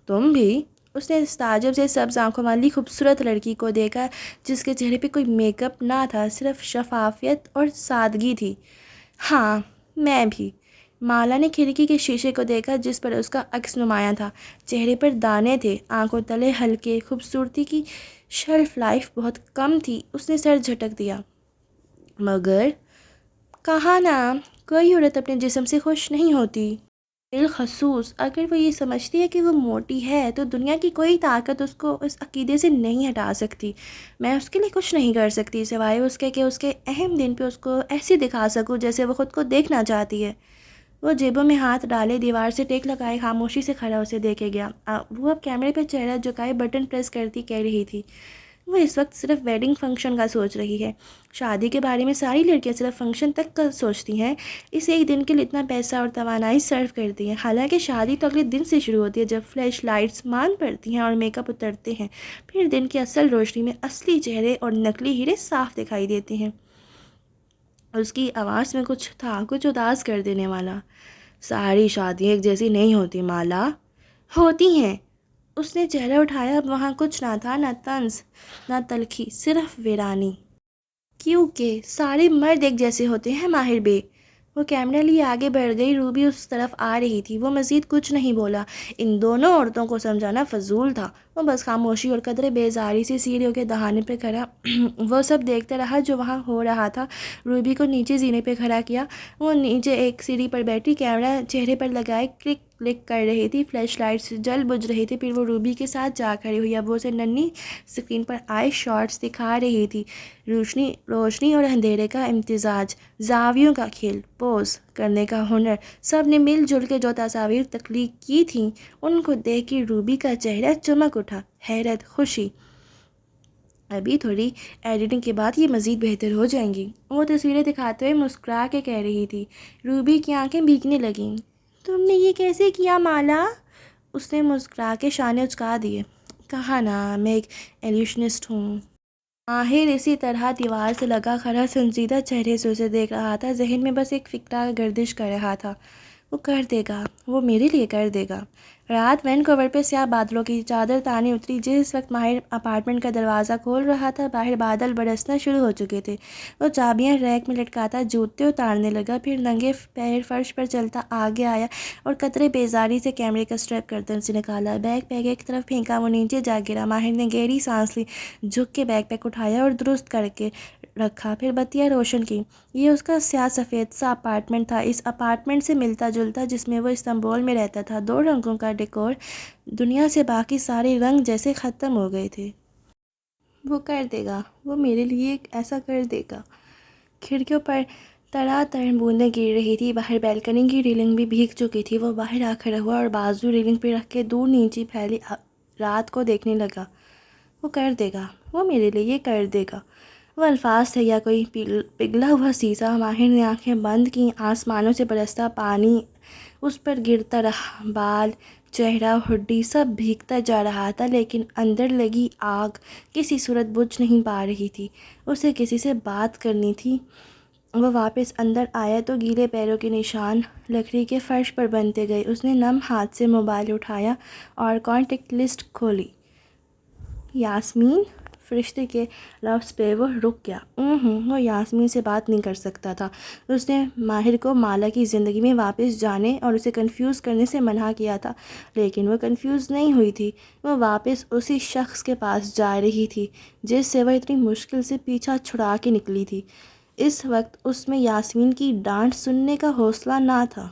تم بھی؟ اس نے تعجب سے سبز آنکھوں والی خوبصورت لڑکی کو دیکھا جس کے چہرے پہ کوئی میک اپ نہ تھا، صرف شفافیت اور سادگی تھی۔ ہاں، میں بھی۔ مالا نے کھڑکی کے شیشے کو دیکھا جس پر اس کا عکس نمایاں تھا۔ چہرے پر دانے تھے، آنکھوں تلے ہلکے۔ خوبصورتی کی شیلف لائف بہت کم تھی۔ اس نے سر جھٹک دیا۔ مگر کہا نا، کوئی عورت اپنے جسم سے خوش نہیں ہوتی، بالخصوص اگر وہ یہ سمجھتی ہے کہ وہ موٹی ہے تو دنیا کی کوئی طاقت اس کو اس عقیدے سے نہیں ہٹا سکتی۔ میں اس کے لیے کچھ نہیں کر سکتی سوائے اس کے کہ اس کے اہم دن پہ اس کو ایسے دکھا سکوں جیسے وہ خود کو دیکھنا چاہتی ہے۔ وہ جیبوں میں ہاتھ ڈالے، دیوار سے ٹیک لگائے، خاموشی سے کھڑا اسے دیکھے گیا۔ وہ اب کیمرے پہ چہرہ جھکائے بٹن پریس کرتی کہہ رہی تھی، وہ اس وقت صرف ویڈنگ فنکشن کا سوچ رہی ہے۔ شادی کے بارے میں ساری لڑکیاں صرف فنکشن تک کا سوچتی ہیں، اس ایک دن کے لیے اتنا پیسہ اور توانائی صرف کرتی ہیں۔ حالانکہ شادی تو اگلے دن سے شروع ہوتی ہے جب فلیش لائٹس مان پڑتی ہیں اور میک اپ اترتے ہیں، پھر دن کی اصل روشنی میں اصلی چہرے اور نقلی ہیرے صاف دکھائی دیتے ہیں۔ اس کی آواز میں کچھ تھا، کچھ اداس کر دینے والا۔ ساری شادیاں ایک جیسی نہیں ہوتی مالا۔ ہوتی ہیں۔ اس نے چہرہ اٹھایا۔ اب وہاں کچھ نہ تھا، نہ طنز نہ تلخی، صرف ویرانی۔ کیونکہ سارے مرد ایک جیسے ہوتے ہیں ماہر بے۔ وہ کیمرہ لیے آگے بڑھ گئی۔ روبی اس طرف آ رہی تھی۔ وہ مزید کچھ نہیں بولا۔ ان دونوں عورتوں کو سمجھانا فضول تھا۔ وہ بس خاموشی اور قدرے بیزاری سے سیڑھیوں کے دہانے پہ کھڑا وہ سب دیکھتا رہا جو وہاں ہو رہا تھا۔ روبی کو نیچے زینے پہ کھڑا کیا۔ وہ نیچے ایک سیڑھی پر بیٹھی، کیمرہ چہرے پر لگائے کلک کلک کر رہی تھی۔ فلیش لائٹس جل بجھ رہی تھی۔ پھر وہ روبی کے ساتھ جا کھڑی ہوئی۔ اب وہ اسے ننھی اسکرین پر آئے شارٹس دکھا رہی تھی۔ روشنی اور اندھیرے کا امتزاج، زاویوں کا کھیل، پوز، کرنے کا ہنر، سب نے مل جل کے جو تصاویر تخلیق کی تھیں ان کو دیکھ کے روبی کا چہرہ چمک اٹھا، حیرت، خوشی۔ ابھی تھوڑی ایڈیٹنگ کے بعد یہ مزید بہتر ہو جائیں گی، وہ تصویریں دکھاتے ہوئے مسکرا کے کہہ رہی تھی۔ روبی کی آنکھیں بھیگنے لگیں۔ تم نے یہ کیسے کیا مالا؟ اس نے مسکرا کے شانے اچکا دیے۔ کہا نا میں ایک ایلیوشنسٹ ہوں۔ ماہر اسی طرح دیوار سے لگا کھڑا سنجیدہ چہرے سے اسے دیکھ رہا تھا، ذہن میں بس ایک فکرہ گردش کر رہا تھا۔ وہ کر دے گا، وہ میرے لیے کر دے گا۔ رات وینکوور پہ سیاہ بادلوں کی چادر تانی اتری۔ جس وقت ماہر اپارٹمنٹ کا دروازہ کھول رہا تھا باہر بادل برسنا شروع ہو چکے تھے۔ وہ چابیاں ریک میں لٹکاتا جوتے اتارنے لگا، پھر ننگے پیر فرش پر چلتا آگے آیا اور قطرے بیزاری سے کیمرے کا اسٹریپ گردن سے نکالا۔ بیگ پیک ایک طرف پھینکا، وہ نیچے جا گرا۔ ماہر نے گہری سانس لی، جھک کے بیگ پیک اٹھایا اور درست کر کے رکھا، پھر بتیاں روشن کی۔ یہ اس کا سیاہ سفید سا اپارٹمنٹ تھا، اس اپارٹمنٹ سے ملتا جلتا جس میں وہ استنبول میں رہتا تھا۔ 2 رنگوں کا ڈیکور، دنیا سے باقی سارے رنگ جیسے ختم ہو گئے تھے۔ وہ کر دے گا، وہ میرے لیے ایسا کر دے گا۔ کھڑکیوں پر تڑا تڑ بوندیں گر رہی تھی، باہر بیلکنی کی ریلنگ بھی بھیگ چکی تھی۔ وہ باہر آ کھڑا ہوا اور بازو ریلنگ پہ رکھ کے دور نیچے پھیلی رات کو دیکھنے لگا۔ وہ کر دے گا، وہ میرے لیے یہ کر دے گا۔ وہ الفاظ تھے یا کوئی پگھلا ہوا سیسا؟ ماہر نے آنکھیں بند کیں۔ آسمانوں سے برستا پانی اس پر گرتا رہا، بال، چہرہ، ہڈی سب بھیگتا جا رہا تھا، لیکن اندر لگی آگ کسی صورت بجھ نہیں پا رہی تھی۔ اسے کسی سے بات کرنی تھی۔ وہ واپس اندر آیا تو گیلے پیروں کے نشان لکڑی کے فرش پر بنتے گئے۔ اس نے نم ہاتھ سے موبائل اٹھایا اور کانٹیکٹ لسٹ کھولی۔ یاسمین؟ فرشتے کے لفظ پہ وہ رک گیا۔ وہ یاسمین سے بات نہیں کر سکتا تھا۔ اس نے ماہر کو مالا کی زندگی میں واپس جانے اور اسے کنفیوز کرنے سے منع کیا تھا، لیکن وہ کنفیوز نہیں ہوئی تھی۔ وہ واپس اسی شخص کے پاس جا رہی تھی جس سے وہ اتنی مشکل سے پیچھا چھڑا کے نکلی تھی۔ اس وقت اس میں یاسمین کی ڈانٹ سننے کا حوصلہ نہ تھا۔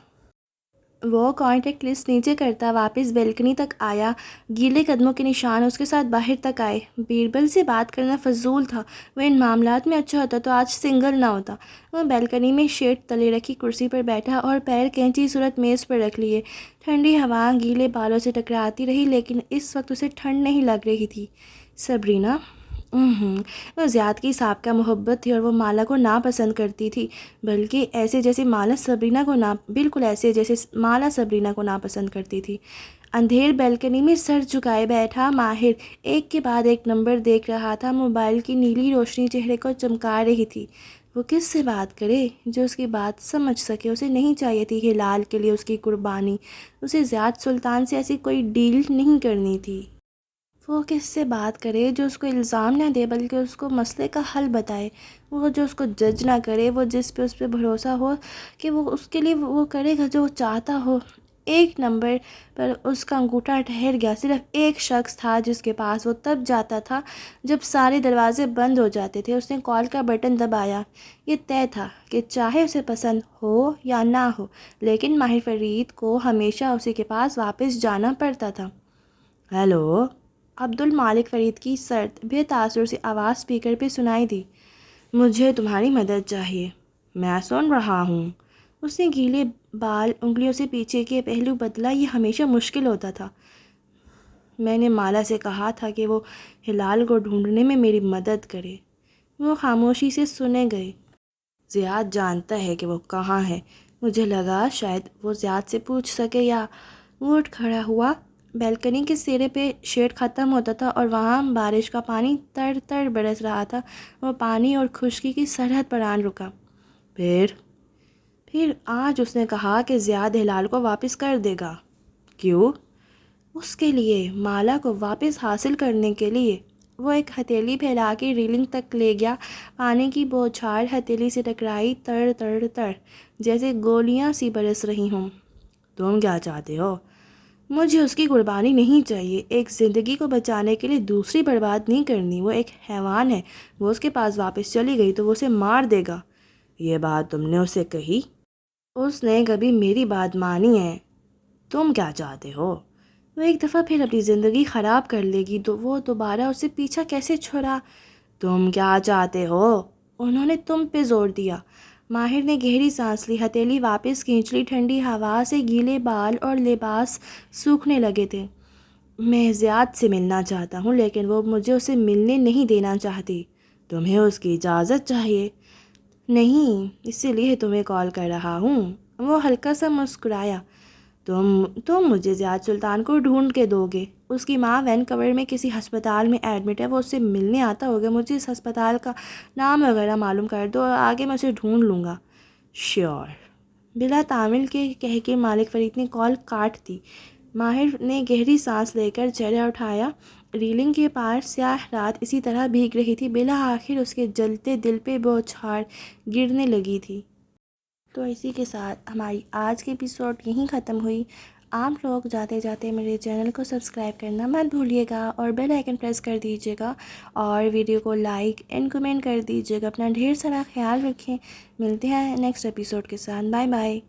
وہ کانٹیکٹ لسٹ نیچے کرتا واپس بیلکنی تک آیا۔ گیلے قدموں کے نشان اس کے ساتھ باہر تک آئے۔ بیربل سے بات کرنا فضول تھا، وہ ان معاملات میں اچھا ہوتا تو آج سنگل نہ ہوتا۔ وہ بیلکنی میں شیڈ تلے رکھی کرسی پر بیٹھا اور پیر کینچی صورت میز پر رکھ لیے۔ ٹھنڈی ہوا گیلے بالوں سے ٹکراتی رہی، لیکن اس وقت اسے ٹھنڈ نہیں لگ رہی تھی۔ سبرینا؟ وہ زیاد کی سابقہ محبت تھی اور وہ مالا کو ناپسند کرتی تھی، بلکہ ایسے جیسے مالا سبرینا کو بالکل ایسے جیسے مالا سبرینا کو ناپسند کرتی تھی۔ اندھیر بیلکنی میں سر جھکائے بیٹھا ماہر ایک کے بعد ایک نمبر دیکھ رہا تھا۔ موبائل کی نیلی روشنی چہرے کو چمکا رہی تھی۔ وہ کس سے بات کرے جو اس کی بات سمجھ سکے؟ اسے نہیں چاہیے تھی ہلال کے لیے اس کی قربانی، اسے زیاد سلطان سے ایسی کوئی ڈیل نہیں کرنی تھی۔ وہ کس سے بات کرے جو اس کو الزام نہ دے بلکہ اس کو مسئلے کا حل بتائے، وہ جو اس کو جج نہ کرے، وہ جس پہ اس پہ بھروسہ ہو کہ وہ اس کے لیے وہ کرے گا جو وہ چاہتا ہو۔ ایک نمبر پر اس کا انگوٹھا ٹھہر گیا۔ صرف ایک شخص تھا جس کے پاس وہ تب جاتا تھا جب سارے دروازے بند ہو جاتے تھے۔ اس نے کال کا بٹن دبایا۔ یہ طے تھا کہ چاہے اسے پسند ہو یا نہ ہو، لیکن ماہر فرید کو ہمیشہ اسی کے پاس واپس جانا پڑتا تھا۔ ہیلو؟ عبد المالک فرید کی سرد بے تاثر سی آواز اسپیکر پہ سنائی دی۔ مجھے تمہاری مدد چاہیے۔ میں سن رہا ہوں۔ اس نے گیلے بال انگلیوں سے پیچھے کے پہلو بدلا۔ یہ ہمیشہ مشکل ہوتا تھا۔ میں نے مالا سے کہا تھا کہ وہ ہلال کو ڈھونڈنے میں میری مدد کرے۔ وہ خاموشی سے سنے گئے۔ زیاد جانتا ہے کہ وہ کہاں ہے؟ مجھے لگا شاید وہ زیاد سے پوچھ سکے یا… وہ اٹھ کھڑا ہوا۔ بیلکنی کے سرے پہ شیڈ ختم ہوتا تھا اور وہاں بارش کا پانی تڑ تڑ برس رہا تھا۔ وہ پانی اور خشکی کی سرحد پر آن رکا۔ پھر آج اس نے کہا کہ زیاد ہلال کو واپس کر دے گا۔ کیوں؟ اس کے لیے، مالا کو واپس حاصل کرنے کے لیے۔ وہ ایک ہتھیلی پھیلا کے ریلنگ تک لے گیا۔ پانی کی بوچھار ہتھیلی سے ٹکرائی، تڑ تڑ تڑ جیسے گولیاں سی برس رہی ہوں۔ تم کیا چاہتے ہو؟ مجھے اس کی قربانی نہیں چاہیے۔ ایک زندگی کو بچانے کے لیے دوسری برباد نہیں کرنی۔ وہ ایک حیوان ہے، وہ اس کے پاس واپس چلی گئی تو وہ اسے مار دے گا۔ یہ بات تم نے اسے کہی؟ اس نے کبھی میری بات مانی ہے؟ تم کیا چاہتے ہو؟ وہ ایک دفعہ پھر اپنی زندگی خراب کر لے گی تو وہ دوبارہ اسے پیچھا کیسے چھوڑا؟ تم کیا چاہتے ہو؟ انہوں نے تم پہ زور دیا۔ ماہر نے گہری سانس لی، ہتھیلی واپس کھینچ لی، ٹھنڈی ہوا سے گیلے بال اور لباس سوکھنے لگے تھے۔ میں زیاد سے ملنا چاہتا ہوں لیکن وہ مجھے اسے ملنے نہیں دینا چاہتی۔ تمہیں اس کی اجازت چاہیے۔ نہیں، اسی لیے تمہیں کال کر رہا ہوں۔ وہ ہلکا سا مسکرایا۔ تم مجھے زیاد سلطان کو ڈھونڈ کے دو گے؟ اس کی ماں وینکوور میں کسی ہسپتال میں ایڈمٹ ہے، وہ اس سے ملنے آتا ہوگا۔ مجھے اس ہسپتال کا نام وغیرہ معلوم کر دو اور آگے میں اسے ڈھونڈ لوں گا۔ شیور۔ بلا تعمیل کے کہہ کے مالک فرید نے کال کاٹ دی۔ ماہر نے گہری سانس لے کر چہرہ اٹھایا۔ ریلنگ کے پار سیاہ رات اسی طرح بھیگ رہی تھی، بالآخر اس کے جلتے دل پہ بوچھار گرنے لگی تھی۔ تو اسی کے ساتھ ہماری آج کی ایپیسوڈ یہیں ختم ہوئی۔ آپ لوگ جاتے جاتے میرے چینل کو سبسکرائب کرنا مت بھولیے گا اور بیل آئیکن پریس کر دیجیے گا اور ویڈیو کو لائک اینڈ کمنٹ کر دیجیے گا۔ اپنا ڈھیر سارا خیال رکھیں۔ ملتے ہیں نیکسٹ ایپیسوڈ کے ساتھ۔ Bye bye.